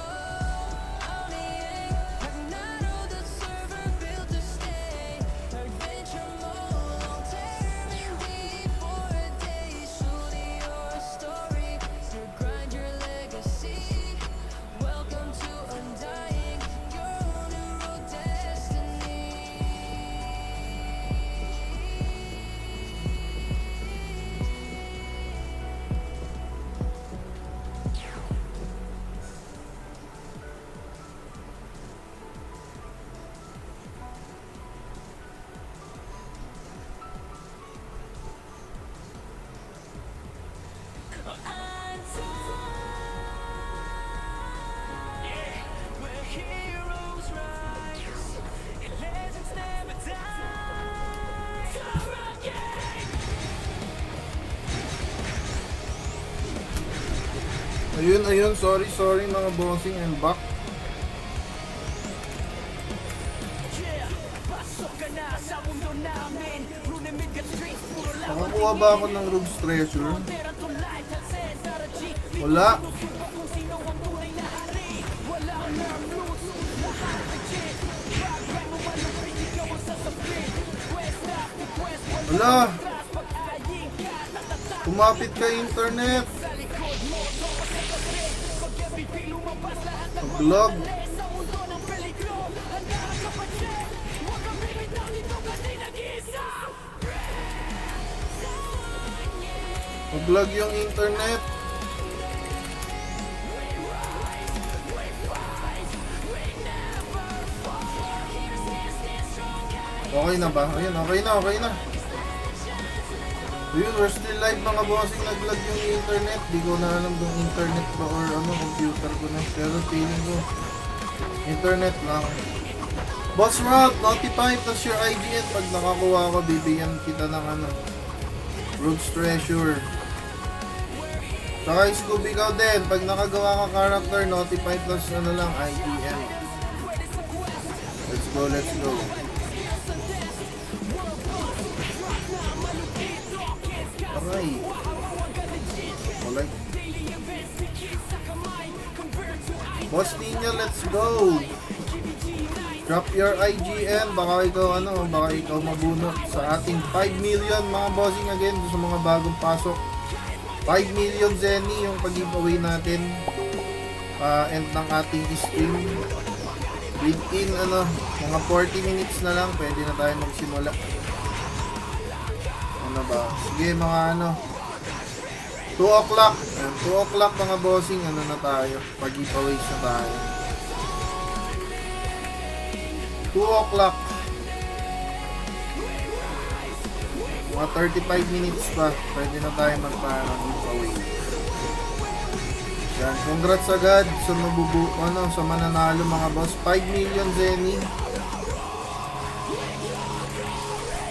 Ragnarok, the server built to stay. Adventure mode, long term, hindi for a day. Shooting your story, to grind your legacy. Welcome to Undying, your own hero destiny. Where heroes rise, and legends never die. Ayun. Sorry mga bossing. I'm back. Pasok ka na sa mundo namin. Runimid ka streets, puro lang. Nakakuha ba ako ng Rogue's Treasure? Pera to light, Hansen, Saraji. Wala. Kung sino ang tunay na hari. Wala ang nerve roots, lahat legit. Background mo malupit, ikaw ang sasapit. Quest after quest, Wala. pag-aying ka, natatak. Kumapit ka internet. Sa likod mo, topas sa pasit. Pag MVP lumabas, lahat ng Pag-log. sa mundo ng peligro. Handa ka pa dyan. Huwag kang bibitaw dito kasi nag-iisa. Pag-log yung internet. Okay na ba? Ayun, okay na, okay na. Ayun, we're still live mga bossing. Nag-lag yung internet. Di ko na alam kung internet ba or ano, computer ko na. Pero feeling ko, internet lang. Boss Rob, notify plus your IGN. Pag nakakuha ko, bibigyan kita ng ano, Rogue's Treasure. Saka Scooby Ikaw din. Pag nakagawa ka character, notify plus ano lang, IGN. Let's go, let's go. Aray. Alright. Boss Ninja, let's go. Drop your IGN. Baka ikaw mabunot sa ating 5 million mga bossing again sa mga bagong pasok. 5 million Zenny yung pag-giveaway natin. End ng ating stream. Within mga 40 minutes na lang pwede na tayo magsimula. Ano ba? Sige mga 2 o'clock. 2 o'clock mga bossing, na tayo. Pag-giveaways na tayo. 2 o'clock. Mga 35 minutes pa. Pwede na tayo mag-giveaway. Yan. Congrats agad sa sa mananalo mga boss. 5 million Zenny.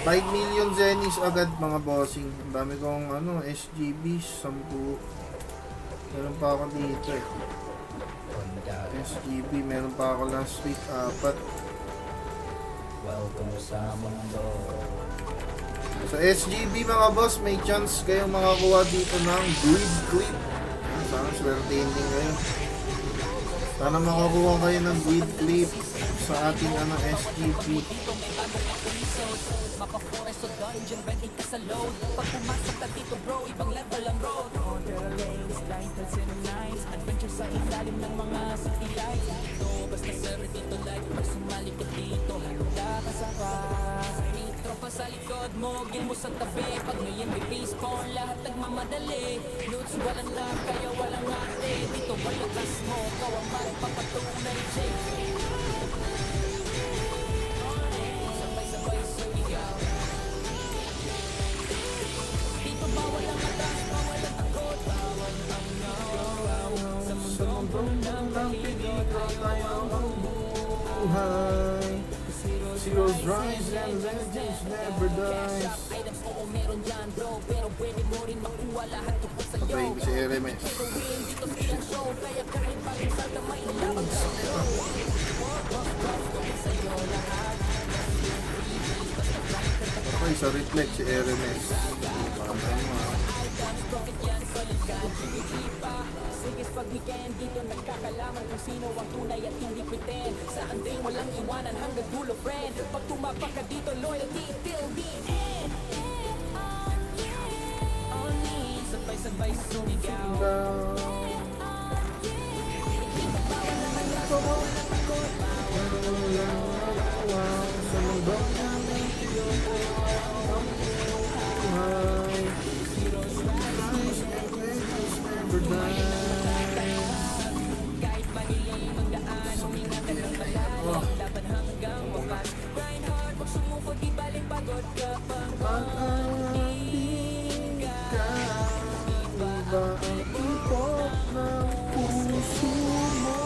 5 million Zennies agad mga bossing. Ang dami kong SGB 10. Meron pa ako dito eh. SGB meron pa ako last week 4. Welcome sa mundo. Sa SGB mga boss, may chance kayong makakuha dito ng grid clip. Sana swertein din kayo. Sana makakuha kayo ng grid clip sa ating SGB. Mapa-forest o dungeon, ready ka sa load. Pag pumasok ka dito bro, ibang level ang road. Order lanes, titles and nights. Adventure sa ilalim ng mga city lights. Dito, basta sir, dito life. Pag sumali ka dito, handa ka sa ride. May tropa sa likod mo, gil mo sa tabi. Pag may MVP spawn, lahat nagmamadali. Notes, walang love, kaya walang ate. Dito, walakas mo, ikaw ang magpapatunay, Jake. Heroes rise and legends never dies. Items oo meron dyan bro, pero pwede mo rin makuha lahat tungkol sa'yo. Patay ko si RMS. Dito silang show, kaya kahit paling salta may laban sa'yo. Sa'yo lahat. Okay, sa reflect si RMS. Sige pag weekend dito nagkakalaman kung sino ang tunay at hindi pretend. Saan din walang iwanan hanggang dulo friend. Pag tumapak ka dito loyalty till the end. Only sabay-sabay sumigaw. Kahit malilim ang daan, umingatan ng malalim. Laban hanggang wakas. Grind hard, pag sumuko di balik pagod ka pang pag-ibig ka. Iba ang ipot ng puso mo.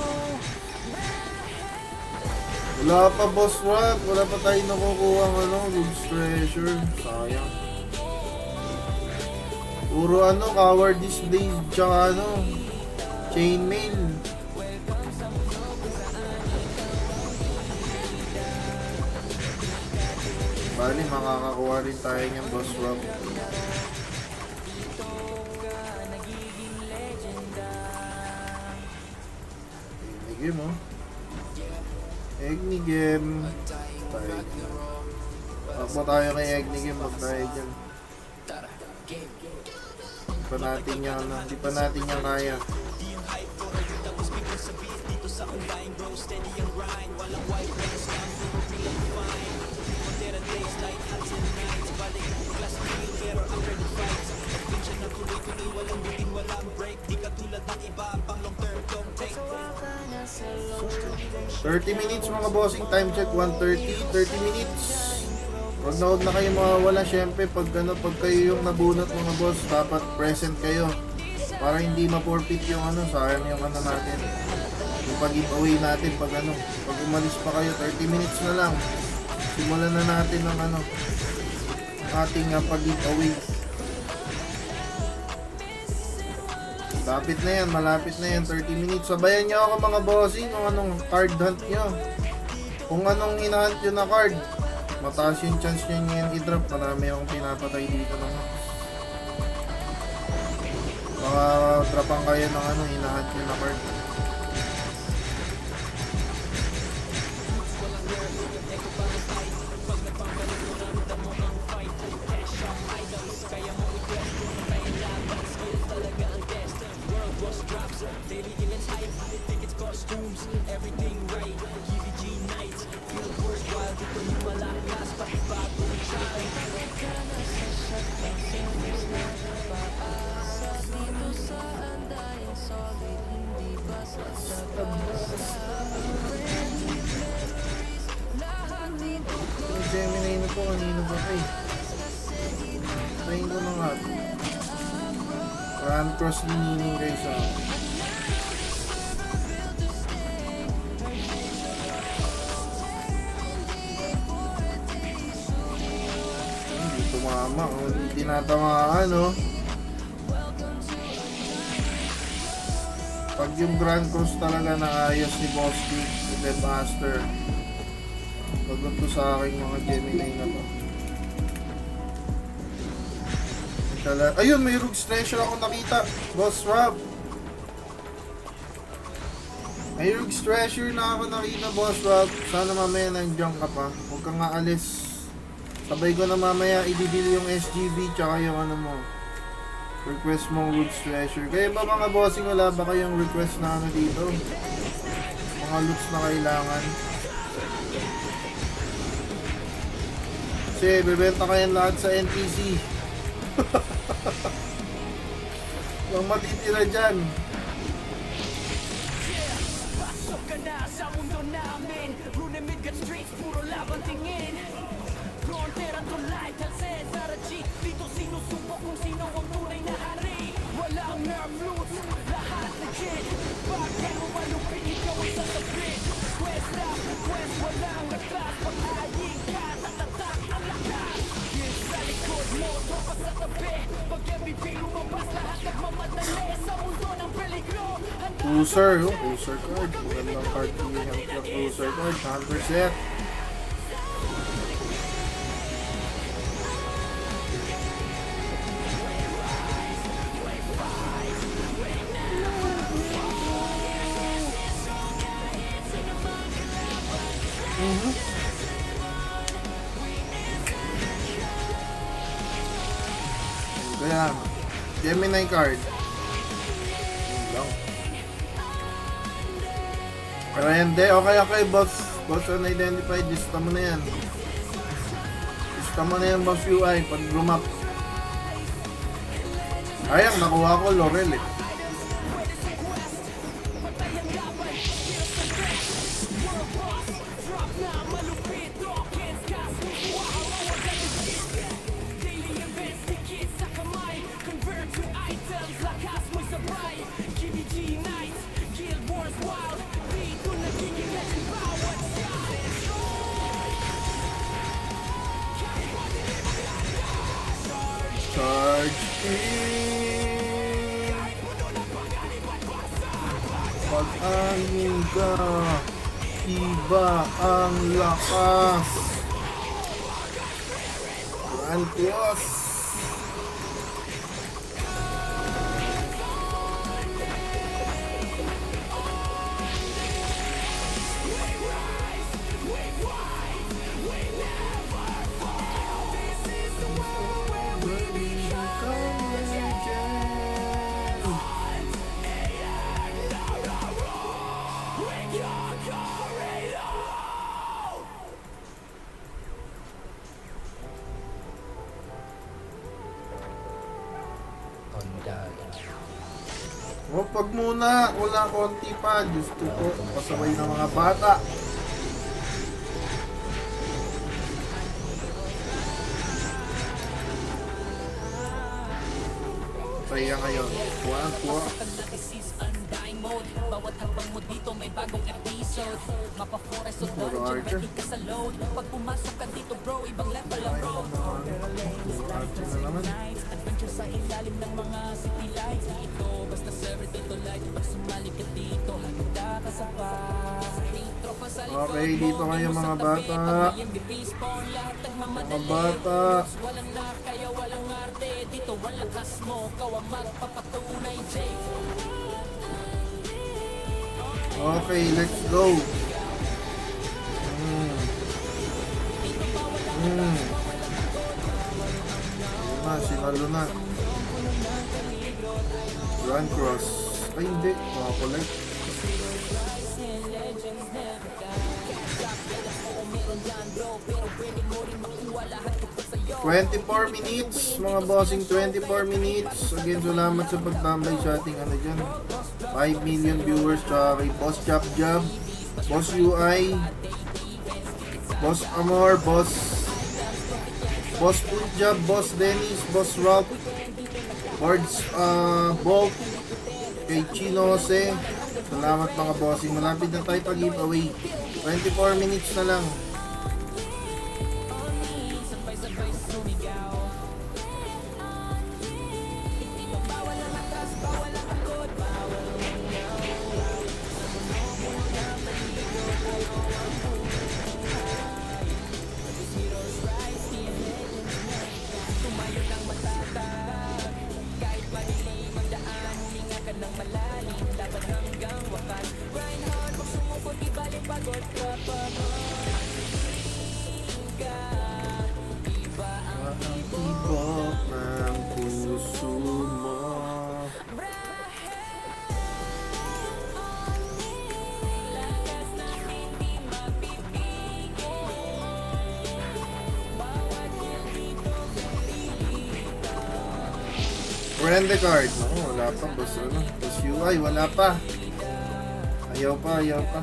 Wala pa boss Rob, wala pa tayo nakukuha ng Rogue's Treasure. Sayang. Puro coward display tsaka chainmail. Bali makakakuha rin tayo ng boss Rob. Egni game Egni game. Takbo tayo kay Egni game, mag tayo dyan. Hindi pa natin yan kaya. Nasa 30 minutes mga bossing, time check 1:30, 30 minutes. Huwag na kayo mawawala. Syempre, pag kayo yung nabunot mga boss, dapat present kayo. Para hindi ma-forfeit yung sayang yung natin. Yung pag-giveaway natin, pag umalis pa kayo, 30 minutes na lang. Simulan na natin ang ating pag-giveaway. Malapit na yan, 30 minutes. Sabayan nyo ako mga bossing kung anong card hunt nyo. Kung anong hinahunt nyo na card, mataas yung chance nyo yung i-drop. Marami akong pinapatay dito ng baka dropan kayo ng hinahunt nyo na card. Gemini na po, kanino ba kayo? Tayin ko na nga. Run cross lining kayo sa hindi tumama. Hindi tinatamaan, no? Pag yung Grand Cross talaga naayos ni Boss King, si Webmaster, pagod to sa aking mga Gemini na to. Ayun, may Rogue's Treasure ako nakita, Boss Rob. May Rogue's Treasure na ako nakita, Boss Rob. Sana mamaya nandiyan ka pa. Huwag kang aalis. Sabay ko na mamaya i-deal yung SGV tsaka yung mo. Request mong Rogue's Treasure. Kaya ba mga bossing, wala ba kayong request na dito? Mga loots na kailangan. Kasi bebenta kayo lahat sa NPC. Ang matitira dyan. Pasok ka na sa mundo namin. Runimid streets, puro laban tingin. Frontier to light, Talsed, Sarajit. Dito sinusubok kung sino ang tunay na hari. Walang nerve loose, lahat legit. Bakit mo malupit, ikaw ang sasabit. Quest na request, walang naglas. Pag-aying ka, tatatak ang lakas. Yes, sa likod mo, tropa sa tabi. Pag MVP lumabas, lahat nagmamadali. Sa mundo ng peligro. Cruiser, Cruiser card. Magandang card yung help ng Cruiser card. 100%. Kaya, Gemini card. Yun lang. Pero hindi, okay, boss. Boss unidentified, lista mo na yan. Lista mo na yan, boss UI, pag lumap. Ayang, nakuha ko, Laurel eh. Charge in. Pag-angin ka, iba ang lakas. Grand Cross. O, pag muna, wala konti pa. Gusto ko, pasaway ng mga bata. Patay ka ngayon. One, four. Bawat habang mo dito may bagong episode. Mapa-forest o Puro dungeon, Archer. ready ka sa load. Pag pumasok ka dito bro, ibang level ang bro. Archer na naman. Adventure sa ilalim ng mga city lights. Dito, basta server dito light. Pag sumali ka dito, handa ka sa party. Tropa sa likod Okay, dito kayo mga bata. MVP spawn, lahat Mga nagmamadali. bata. Walang na kaya walang arte. Dito walang kas mo, kaw ang magpapatunay, Jake. Okay, let's go. Ayun na, sinalo na. Grand Cross. Ay, hindi. Makakolect. "24 minutes, mga bossing, 24 minutes." Again, salamat sa pagtambay sa ating ano dyan. 5 million viewers, tsaka kay Boss Chop Job, Boss UI, Boss Amor, Boss Punjab, Boss Dennis, Boss Rob, Birds Bolt, kay Chino Jose. Salamat mga bossing. Malapit na tayo pag-giveaway. 24 minutes na lang. Ang tibok ng puso mo. Friendly card. Oo, wala pa. Boss, ano? Boss UI, wala pa. Ayaw pa, ayaw pa.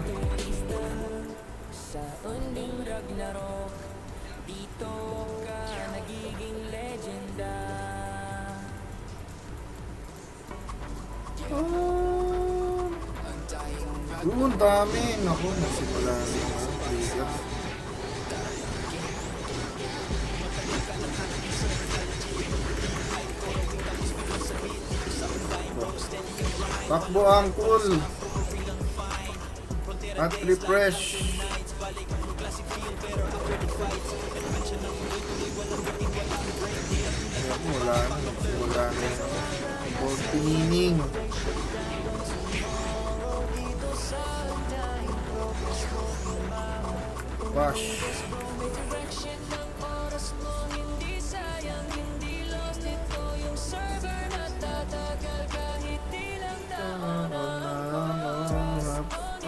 Sa unding Ragnarok, dito ka nagiging legenda. Ang dami. Naku, nasimula na yung trigger. Takbo ang cool. At refresh. Ayan, wala na. Wala na yung bolt pinning. Wash. Direction ng oras mo, hindi sayang, hindi lost. Ito yung server na tatagal kahit ilang taon.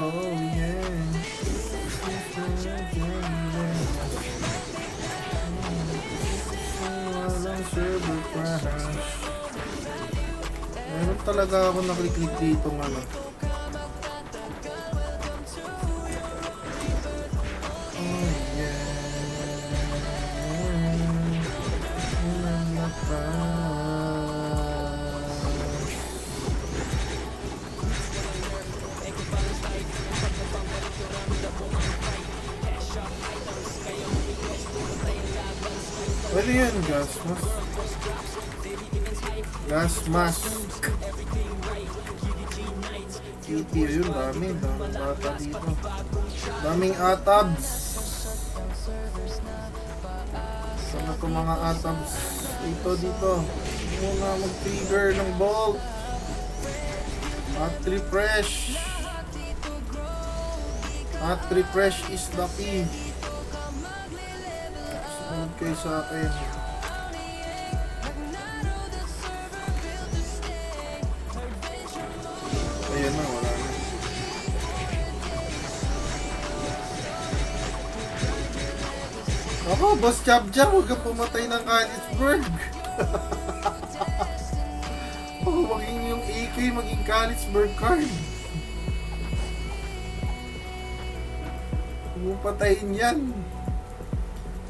Oh yeah. Walang server crash. Meron talaga ako naklik-click dito ng ano. Oh yeah. Pwede yan, gas mask. Gas mask. Cutie, yun, daming bata dito. Daming atabs. Sana to mga atabs. Dito. Muna mag-trigger ng bolt. At refresh. At refresh is the key. Sunod kayo sa akin. Ayan na, wala na. Ako, Boss Chabja, huwag kang pumatay ng Kalitzberg. Maging yung AK, maging Kalitzberg card. Huwag mong patayin yan.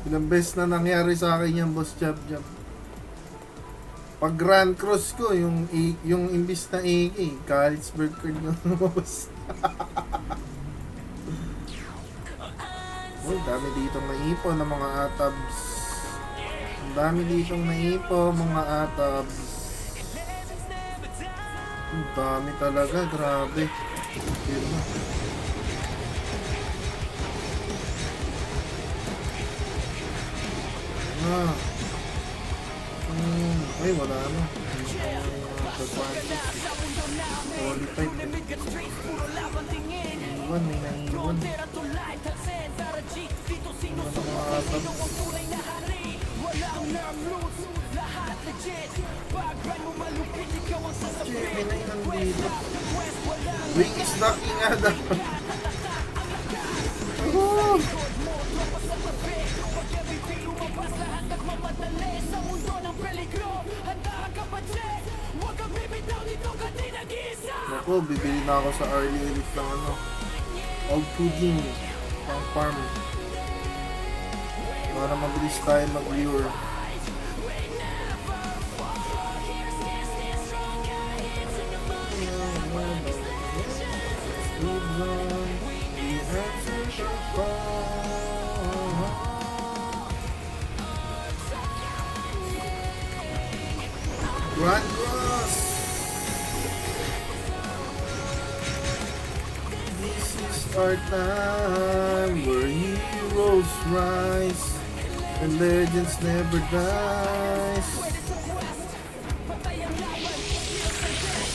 Ilang beses na nangyari sa akin yan, Boss Chabja. Pag Grand Cross ko, yung imbis na AK, Carlsberg card yung lumabas. Uy, dami ditong naipon ng mga atabs. Ang dami ditong naipon mga atabs. Ang dami talaga, grabe. Yun na. Ah. Ay, wala na. Qualified. Iwan, may naiwan. Ano mga atab? May naiwan dito. Wing is knocking nga daw. Oh! Naku, bibili na ako sa early elite ng ano, old pudding pang farm para mabilis tayo mag-lure. Grand Cross! This is our time where heroes rise and legends never dies.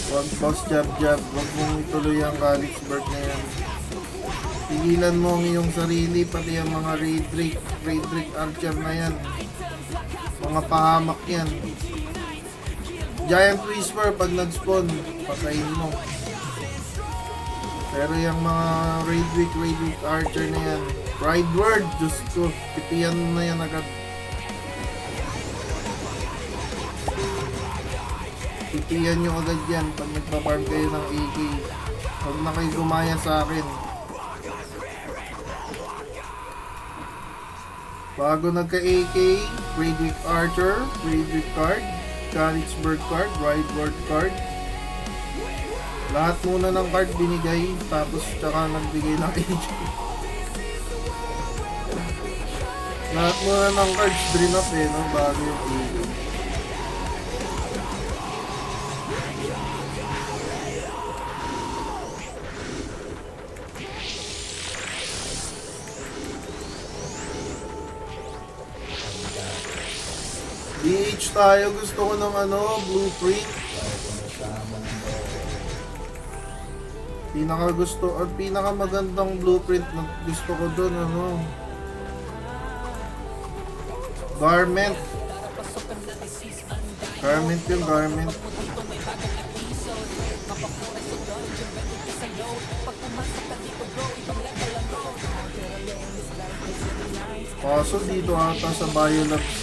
Wag boss jab, wag mong ituloy ang Carlsberg na yan. Pigilan mo ang iyong sarili, pati ang mga Raid Drake Archer na yan. Mga pahamak yan. Giant Whisper pag nag-spawn, patayin mo. Pero yung mga Raid Week Archer na yan, Pride Word, Diyos ko, pitiyan mo na yan agad. Pitiyan nyo agad yan pag nagpa-farm kayo ng AK. Huwag na kayo gumaya sa akin. Bago nagka-AK, Raid Week Archer, Raid Week card, Carlsberg card, Ride Word card. Lahat muna ng card binigay, tapos tsaka nagbigay ng AK. Lahat muna ng cards drain up eh, no? Bago yung AK. DH tayo, gusto ko ng ano, blueprint. Pinaka gusto at pinaka magandang blueprint na gusto ko doon ano. Garment. Garment yung garment. Kaso dito ata sa Biolabs.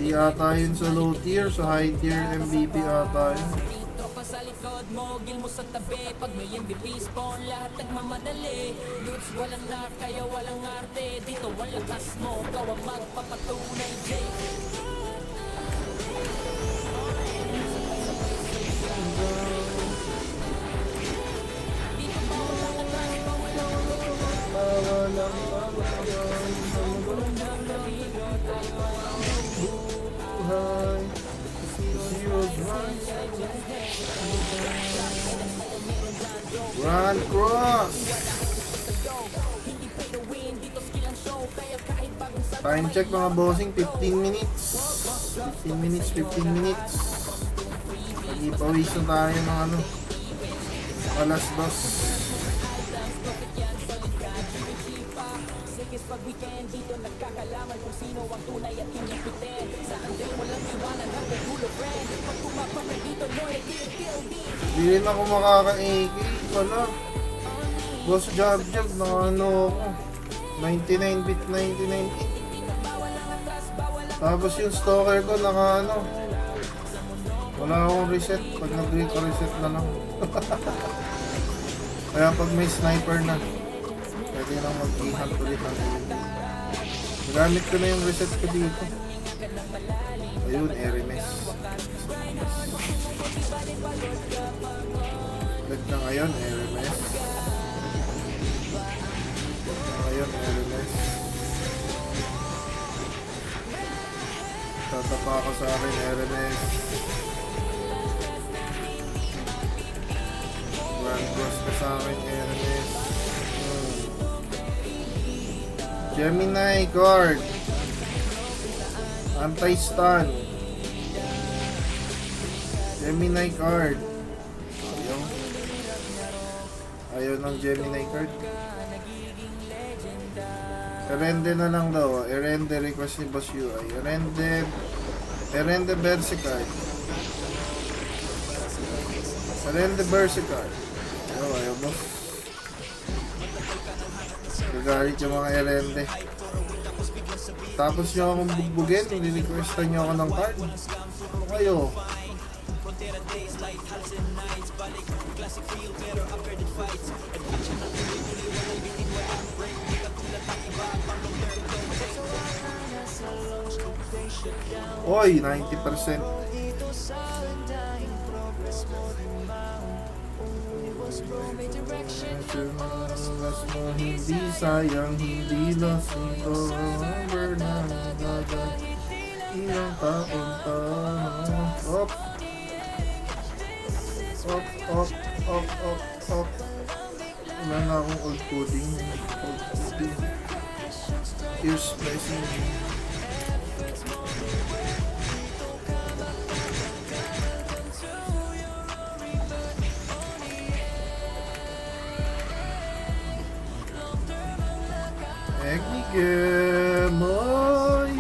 Di ata yun sa low tier, sa high tier MVP ata yun. Sa likod mo, gil mo sa tabi. Pag may MVP spawn, lahat nagmamadali. Loots walang knock, kaya walang arte. Dito walang lakas mo, ikaw ang magpapatunay, Jay. Grand Cross. Time check mga bossing, 15 minutes. 15 minutes. Pag-ipawis na tayo ng ano, alas 2. Pag weekend dito nagkakalaman kung sino ang tunay at hindi pretend. Sa hanggang walang iwanan hanggang dulo friend. Pag tumapang na dito loyalty until the Hindi rin ako makaka-AK pala. Boss Jab na ano ako, 99-bit 99-bit. Tapos yung stalker ko naka ano, wala akong reset. Pag nag-reset na lang. Kaya pag may sniper na, pwede nang mag-i-hunt ulit ng enemy. Gamit ko na yung reset ko dito. Ayun, Eremes. Lag na ngayon, Eremes. Ngayon, Eremes. Tatapa ka sa akin, Eremes. Grand Cross ka sa akin, Eremes. Gemini card. Anti-stun. Gemini card. Ayaw ng Gemini card. Erende na lang daw. Erende request ni Boss UI. Erende Berserker. Erende Berserker. Ayaw mo. Gagalit yung mga Erende. Tapos nyo akong bugbugin, nilirequestan nyo ako ng card. Ayo. Oy, 90%. Hindi sayang, hindi nasunto. Over na agad. Ilang taon pa. Op. Op, op, op, op, op. Wala na akong old coding. Old coding. Here's blessing. Gemoy.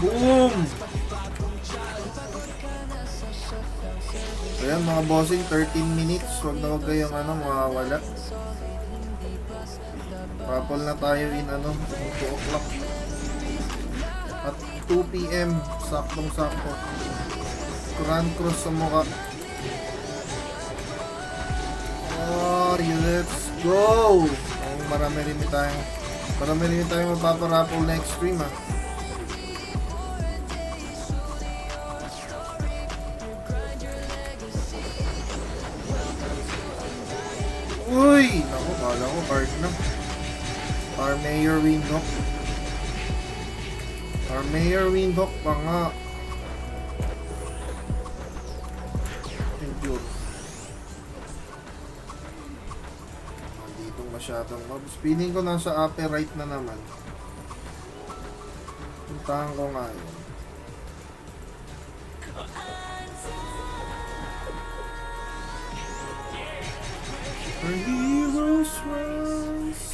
Boom! Ayan mga bossing, 13 minutes. Huwag na huwag kayong mawawala. Rapol na tayo in 2 o'clock. At 2 PM, saktong-sakto. Grand Cross sa mukha. Oh, let's go! Marami rin tayong mapaparapol na extreme Uy! Naku, kala ko card na. Our Mayor Windhoek. Our Mayor Windhoek pa nga. Thank you. Dito masyadong mobs. Feeling ko nasa upper right na naman. Puntahan ko nga yun. Our heroes rise.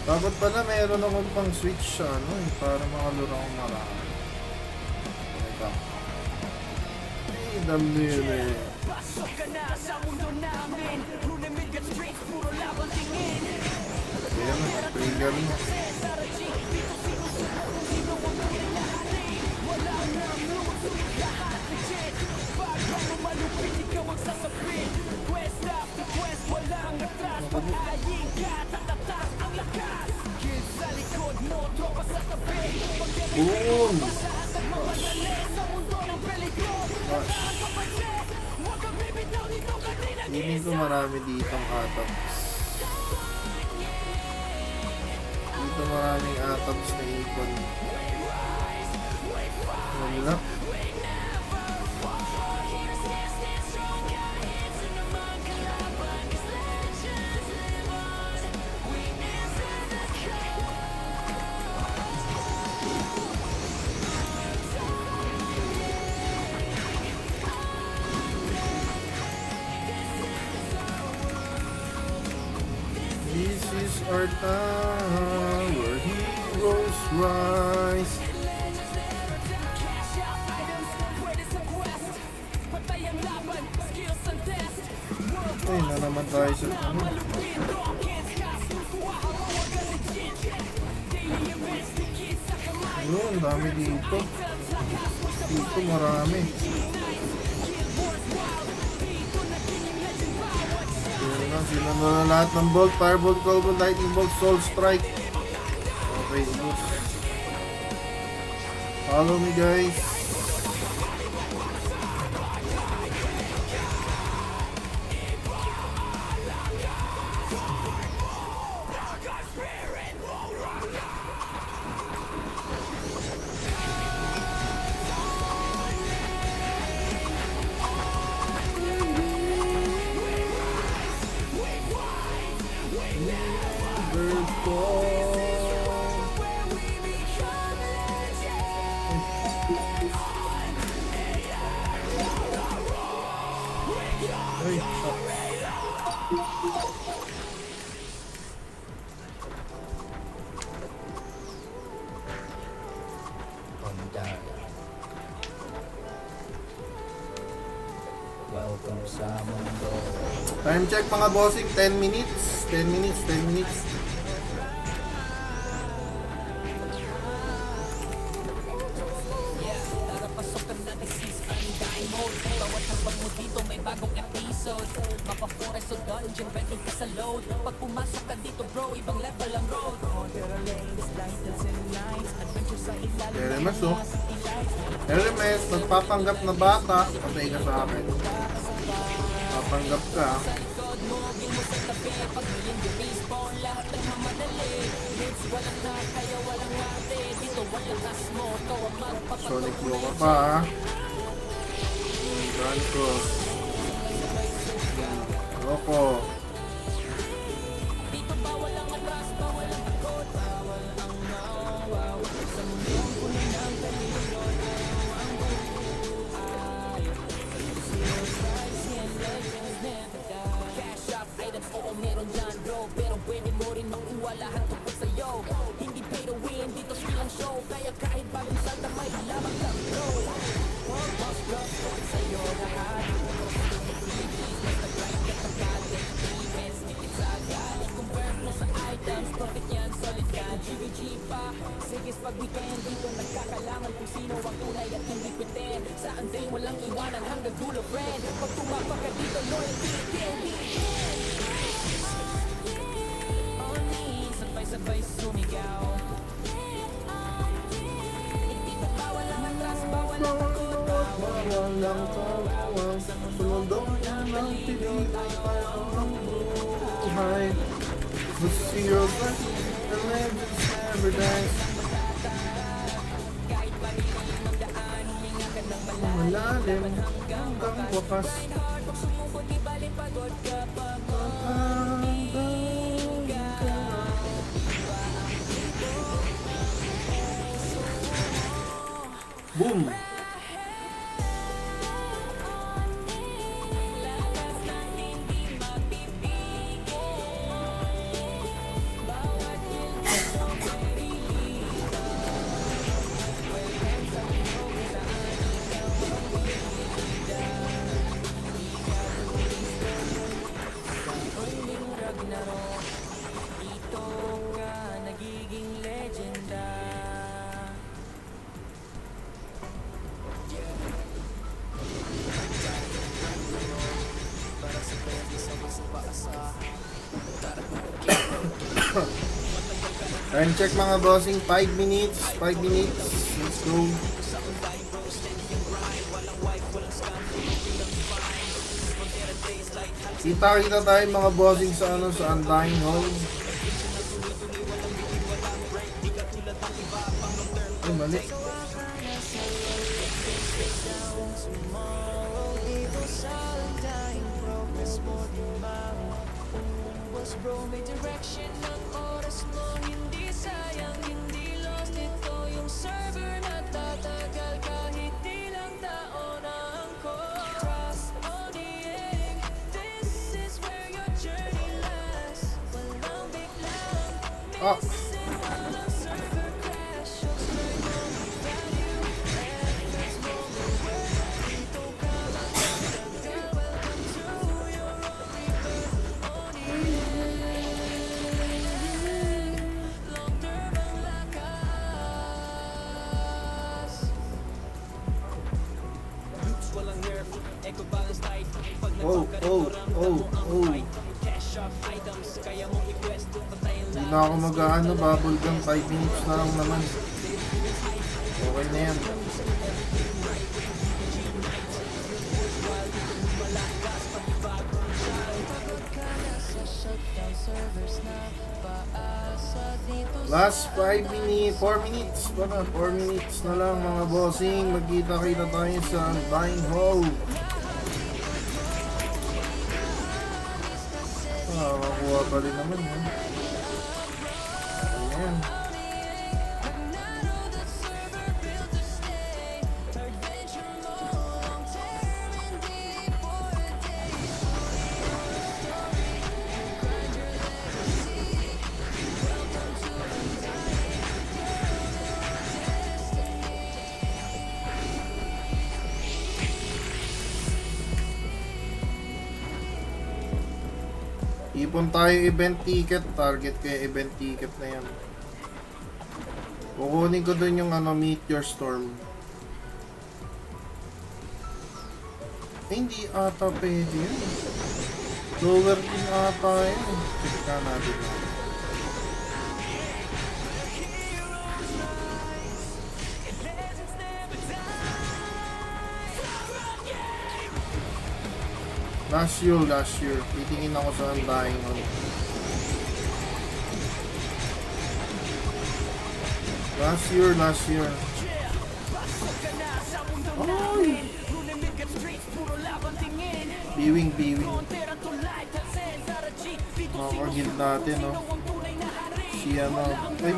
Dapat pala meron akong pang switch sa para makalaro akong marami. Ito. Hey, dami yun eh. Kaya na, trigger mo. Boom! Feeling ko marami ditong atoms. Dito maraming atoms na ikon. Wala. This is our time where heroes rise. Ay, na naman tayo sa ano. Ano, ang dami dito. Dito marami. Sila na lahat ng bolt, firebolt, cold lightning bolt, soul strike. Okay, boss. Follow me, guys. Ay, Welcome sa mundo. time check mga bossing, 10 minutes. 10 minutes, 10 minutes. Tara pasok ka na, this is Undying Mode. Bawat hambang mo dito may bagong episode. Mapa-forest o dungeon, ready ka sa load. Pag pumasok ka dito bro, ibang level ang road. Terra lanes, lighters and nights. Adventure sa ilalim Hermes, oh. Hermes, nagpapanggap na bata. Patay ka sa akin. Papanggap ka. Sonic Blue ka pa, ha? Grand Cross. Roko. Cash up items, oo meron dyan bro. Pero pwede mo rin makuha lahat tungkol sa'yo. Hindi pay to win, dito skill ang show. Kaya kahit bagong salta may lamang lang bro. Boss bro, sa'yo lahat. Basta grind ka kapatid. Defense, dikit sa galing. Convert mo sa items, profit yan, solid ka. GVG pa, sige pag weekend. Dito nagkakalaman kung sino ang tunay at hindi pretend. Sa anday walang iwanan hanggang dulo friend. Pag tumapak ka dito, loyalty, candy. Sabay-sabay sumigaw. Hindi pa bawal ang atras, bawal ang takot. Bawal lang tawag. Sumundong ng pilit ang buhay. The zero life, the legends never dies. Malalim hanggang wakas. Boom! Ito nga nagiging legenda. Time check mga bossing, 5 minutes, 5 minutes. Let's go. Kita tayo mga bossing sa ano, sa Undying Hall. Ay, mali. Bro, may direction ng oras mo. Hindi sayang, hindi lost. Ito yung server na tatagal kahit ilang taon ang trust on the egg. This is where your journey lasts. Walang biglang Ah, walang server crash. Yung strike on value. Efforts mo, dito ka lang talaga. Welcome to your own Hindi na ako mag-ano, bubble gum, 5 minutes na lang naman. Okay na yan. Last 5 minutes, 4 minutes, para 4 minutes na lang mga bossing. Magkita-kita tayo sa Undying Hall. Makakuha pa rin naman yan. Ayan. Ipon tayo event ticket, target ko yung event ticket na yan. Kukunin ko dun yung ano, Meteor Storm. Hindi ata pwede yun. Lower din ata yun. Check ka natin. Last year. Titingin ako sa Undying Hall. Last year. Ay! Biwing. Makakagil natin, no? Si ano, ay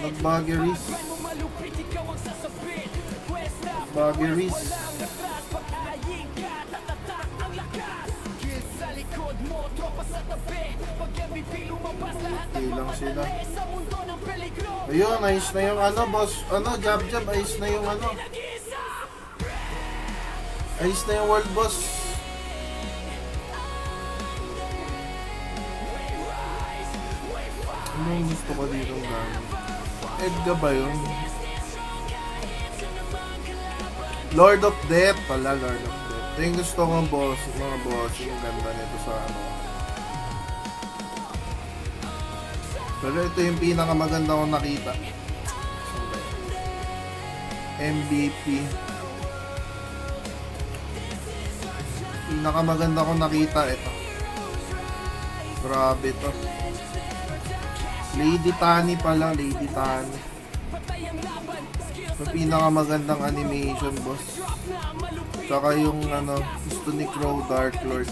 nagbaggeries. Okay lang sila. Ayun, ayos na yung ano, boss. Ano, jab, ayos na yung ano. Ayos na yung world boss. Anong gusto ko dito ng gano'n? Edga ba yun? Lord of Death pala, Lord of Death. Ito yung gusto kong boss, mga boss. Yung ganda nito sa ano. Pero ito yung pinakamaganda kong nakita. MVP. Pinakamaganda kong nakita ito. Grabe to. Lady Tani pala, Lady Tani. Yung pinakamagandang animation, boss. Tsaka yung ano, gusto ni Crow, Dark Lord.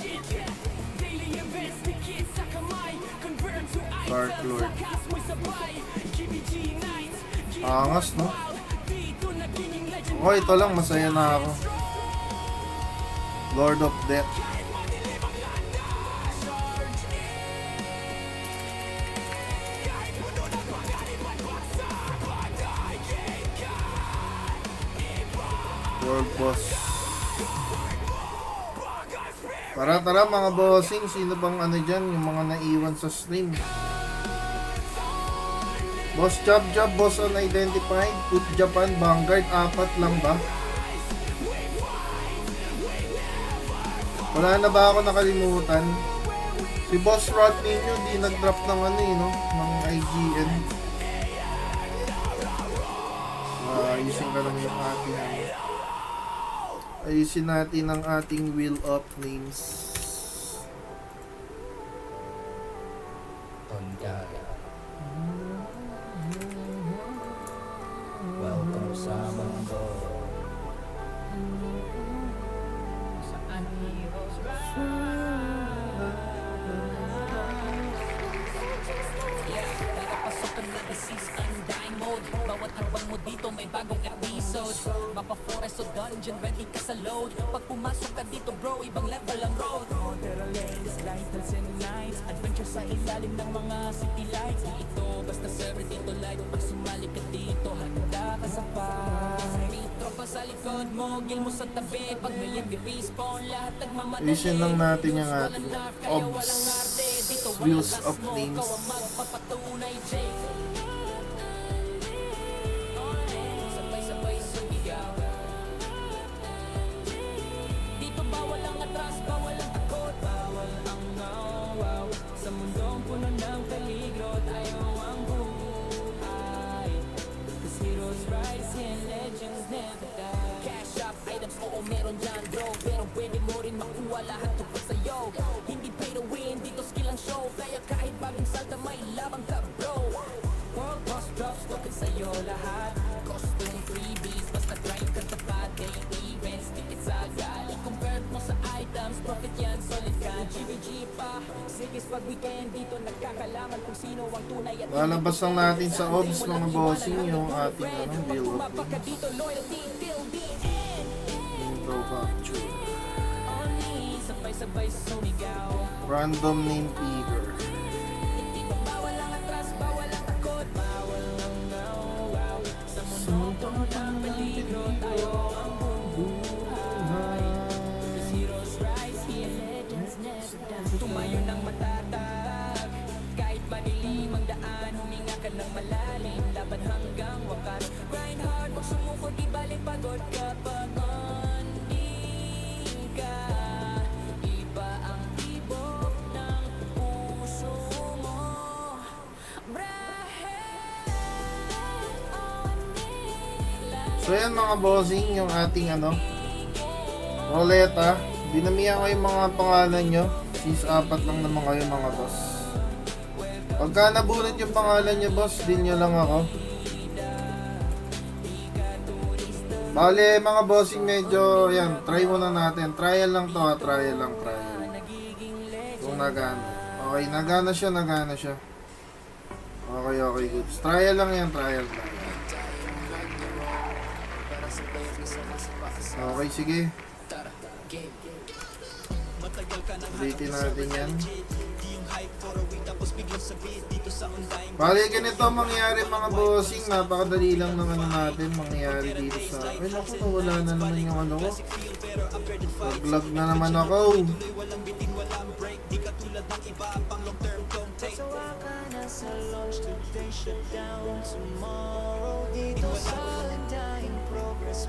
Angas, no? Okay, ito lang, masaya na ako. Lord of Death. World boss. Tara mga bossing, sino bang ano dyan, yung mga naiwan sa stream? Boss Job, boss unidentified, Put Japan, Vanguard, 4 lang ba? Wala na ba ako nakalimutan? Si Boss Rod ninyo, di nag-drop ng ano no? Ng IGN. Ayusin ka lang yung ating ayusin natin ang ating wheel of names. Welcome sa mundo. Bawat harbang mo dito may bagong episode. Mapa forest o dungeon, ready ka sa load. Pag pumasok ka dito bro, ibang level ang road. Terra lanes, lighthouse and lights. Adventure sa ilalim ng mga city lights. Di ito basta server dito light. Pag sumali ka dito, handa ka sa fight. May tropa sa likod mo, gil mo sa tabi. Pag may respawn, lahat nagmamadali. Ayusin lang natin yung ating wheels of names. Dito bawal ang atras, bawal ang meron dyan bro, pero pwede mo rin makuha lahat tungkol sa'yo. Hindi pay to win, dito skill ang show, kaya kahit bagong salta may labang ka bro. World boss drops, token sa'yo lahat. Costume freebies, basta grind ka tapat. Daily events, tickets agad. I-convert mo sa items, profit yan, solid ka. GBG pa, sige pag weekend dito nagkakalaman kung sino ang tunay at Lalabas lang natin sa odds mga bossing yung ating build of Mapaka dito, loyalty till the end. intro capture. Only sabay-sabay sumigaw. Random name picker. Hindi pa bawal ang atras, bawal ang takot, bawal ang nawaw. Sa mundo ng peligro tayo ang buhay. As heroes rise here, legends never die. Tumayo ng matatag, kahit madilim ang daan, huminga ka ng malalim, laban hanggang wakas. Grind hard, huwag sumuko, di balik pagod kapag anding ka. Iba ang tibok ng puso mo. So yan mga bossing, yung ating roleta. Dinamihan ko yung mga pangalan nyo since 4 lang naman kayo mga boss. Pagka nabunot yung pangalan nyo boss, din nyo lang ako. Bale mga bossing, medyo yan, try muna natin. Trial lang to ha, trial lang, trial. Kung nagana. Okay, nagana siya. Okay, goods. Trial lang yan, trial lang. Okay, sige. Ulitin natin yan. Bale, ganito ang mangyayari mga bossing. Napakadali lang ng natin mangyayari dito sa... Ay, naku, nawala na naman yung ko. Nag-lag na naman ako.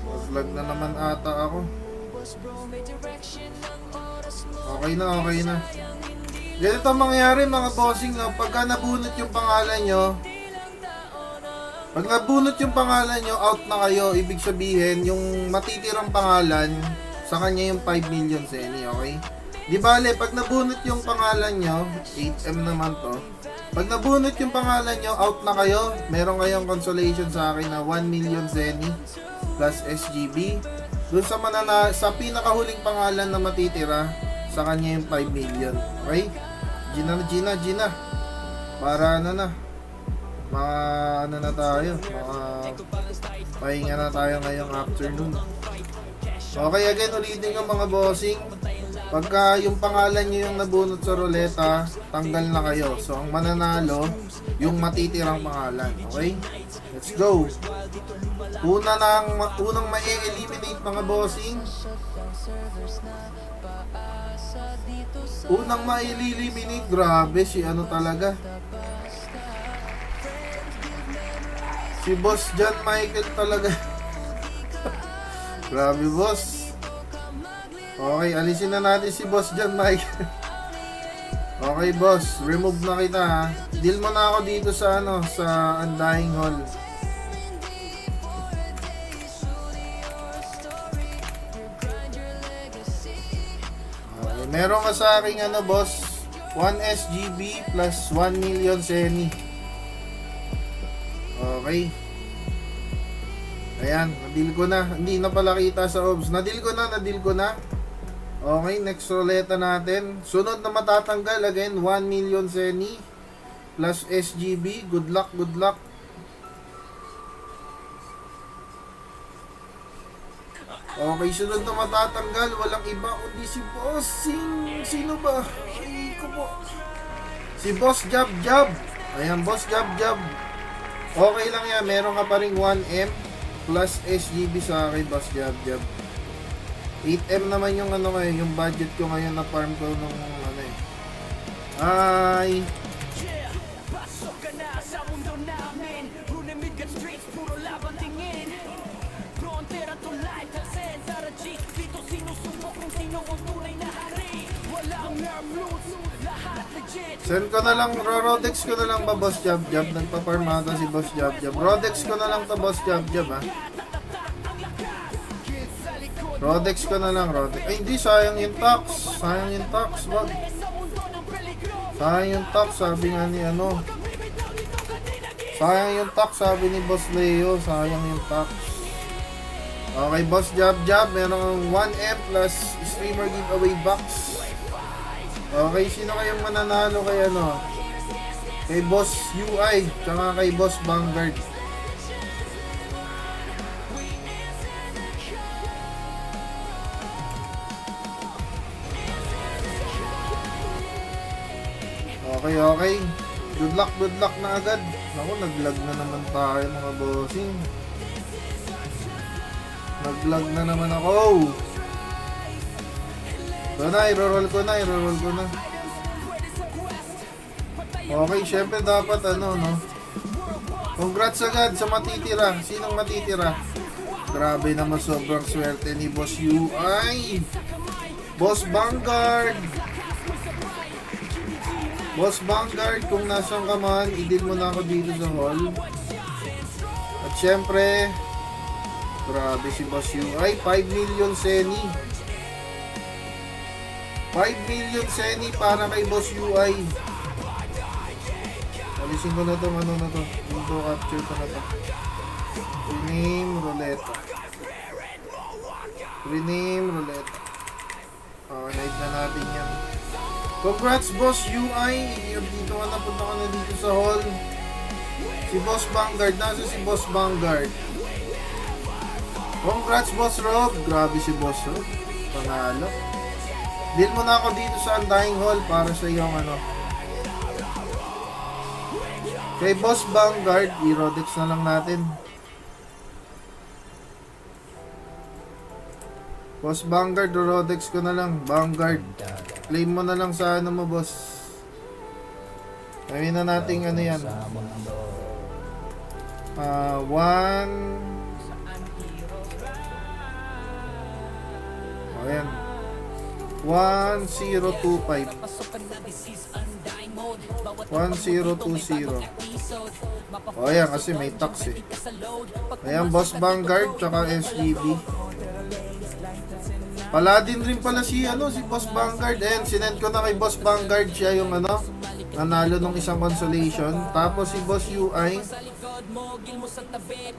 Nag-lag na naman ata ako. Okay na. Ganito ang mangyayari mga bossing, no? Pagka nabunot yung pangalan nyo, out na kayo. Ibig sabihin, yung matitirang pangalan, sa kanya yung 5 million Zenny, okay? Di bale, pag nabunot yung pangalan nyo, 8M naman to. Pag nabunot yung pangalan nyo, out na kayo. Meron kayong consolation sa akin na 1 million Zenny plus SGB. Doon sa pinakahuling pangalan na matitira, sa kanya yung 5 million. Okay? Gina. Para na tayo. Pahinga na tayo ngayong afternoon. Okay, again, ulitin ko mga bossing. Pagka yung pangalan nyo yung nabunot sa ruleta, tanggal na kayo. So, ang mananalo, yung matitirang pangalan. Okay? Let's go! Unang ma-eliminate mga bossing. Unang ma-eliminate. Grabe, si talaga. Si Boss John Michael talaga. Grabe, boss. Okay, alisin na natin si Boss John Michael. Okay, boss. Remove na kita, ha. Deal mo na ako dito sa sa Undying Hall. Okay, meron ka sa aking boss. 1 SGB plus 1 million Zenny. Okay. Ayan, na-deal ko na. Hindi na pala kita sa OBS. Na-deal ko na. Okay, next ruleta natin. Sunod na matatanggal, again, 1 million Zenny plus SGB. Good luck. Okay, sunod na matatanggal. Walang iba kundi si Bossing. Sino ba? Ay, ko po. Si Boss Jab. Ayan, Boss Jab. Okay lang yan. Meron ka pa rin 1M plus SGB sa akin, Boss Jab. 8M naman yung ngayon, yung budget ko ngayon na farm ko nung Ay. Pasok ka na sa mundo namin. Runimid ka streets, puro laban tingin. Frontier at tulay, talsen, Sarajik. Dito sinusubok kung sino ang tunay na hari. Walang nerve loose, lahat legit. Send ko na lang, Rodex ko na lang ba, Boss Jab? Nagpa-farm ata si Boss Jab. Rodex ko na lang to, Boss Jab, ha? Rodex ko na lang, Rodex. Ay, hindi, sayang yung tax. Sayang yung tax, wag. Sayang yung tax, sabi nga ni ano. Sayang yung tax, sabi ni Boss Leo. Sayang yung tax. Okay, Boss Jab Jab, meron 1M plus streamer giveaway box. Okay, sino kayong mananalo kay ano? Kay Boss UI, tsaka kay Boss Vanguard. Okay, okay. Good luck na agad. Naku, naglag na naman tayo mga bossing. Naglag na naman ako. Ito na, i-roll ko na. Okay, syempre dapat ano, no? Congrats agad sa matitira. Sinong matitira? Grabe naman, sobrang swerte ni Boss UI. Boss Vanguard. Boss Vanguard, kung nasan ka man, i-deal mo na ako dito sa hall. At syempre, grabe si Boss UI. 5 million Seni. 5 million Seni para kay Boss UI. Alisin ko na to, ano na to. Window capture ko na to. Rename Roulette. Rename Roulette. Hide na natin yan. Congrats Boss UI. Dito ka na, punta ka na dito sa hall. Si Boss Vanguard. Nasa si Boss Vanguard? Congrats Boss Rob. Grabe si Boss Rob. Panalo. Deal mo na ako dito sa Undying Hall para sa iyong ano. Kay Boss Vanguard, i-Rodex na lang natin. Boss Vanguard, Rodex ko na lang. Vanguard. Claim mo na lang sa ano mo, boss. Gawin na natin ano yan. 1025. 1020. O yan, kasi may tax eh. Ayan, Boss Vanguard, tsaka SGB. Paladin rin pala si Boss Vanguard. Ayan, sinend ko na kay Boss Vanguard siya yung ano, nanalo nung isang consolation. Tapos si Boss UI.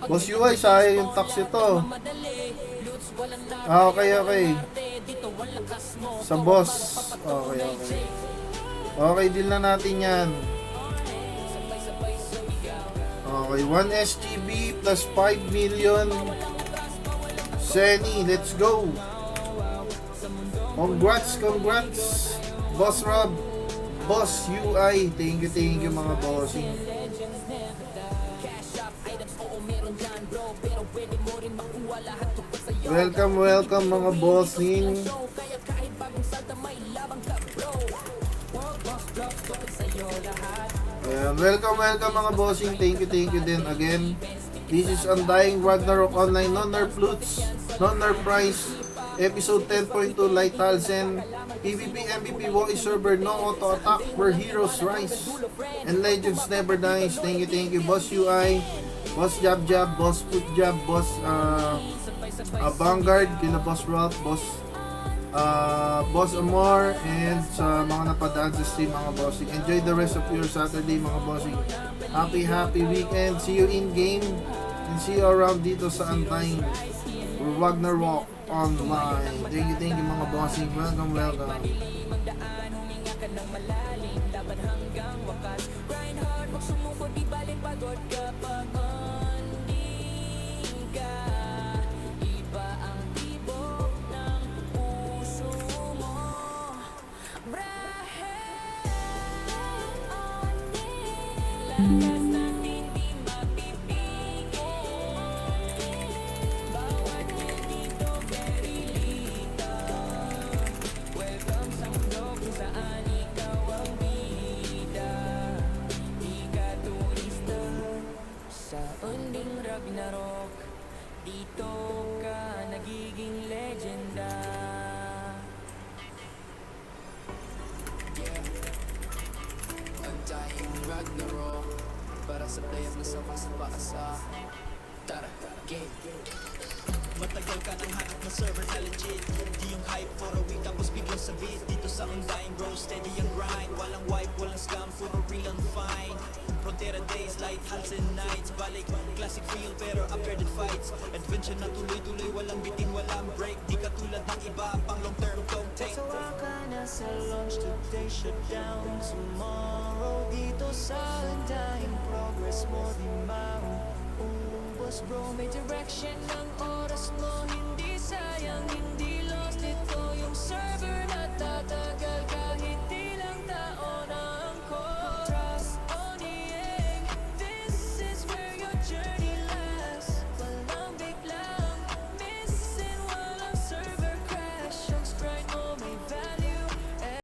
Boss UI, sayang yung tax ito. Okay. Sa boss. Okay. Okay, deal na natin yan. Okay, 1 SGB plus 5 million. Seni, let's go. Congrats. Boss Rob, Boss UI. Thank you mga bossing. Welcome mga bossing. Welcome mga bossing. Thank you din again. This is Undying Ragnarok Online, non-nerf loots, non-nerf price, episode 10.2 Light Halsen, PvP MVP voice server, no auto attack, where heroes rise and legends never dies. Thank you Boss UI, Boss Jab Jab, Boss Put Jab, Boss Vanguard, kina Boss Ralph, Boss Amor, and sa mga napadaan sa stream mga bossing. Enjoy the rest of your Saturday mga bossing. Happy weekend. See you in game and see you around dito sa Undying Ragnarok Online. Thank you mga bossing. Welcome. Sa unding Ragnarok, dito ka nagiging legenda. Undying Ragnarok, para sa players na sama sa paasa. Tara, game. Matagal ka nang hanap na server na legit. Di yung hype for a week tapos biglang sabit. Dito sa undying bro, steady ang grind. Walang wipe, walang scam, puro real and fine. Frontera days, light halts and nights. Balik, classic feel pero upgraded fights. Adventure na tuloy-tuloy, walang bitin, walang break. Di katulad ng iba, pang long term content. Sawa ka na sa launch, today shut down tomorrow. Dito sa handahing progress mo di mauubos bro. May direction ng oras mo, hindi sayang, hindi lost.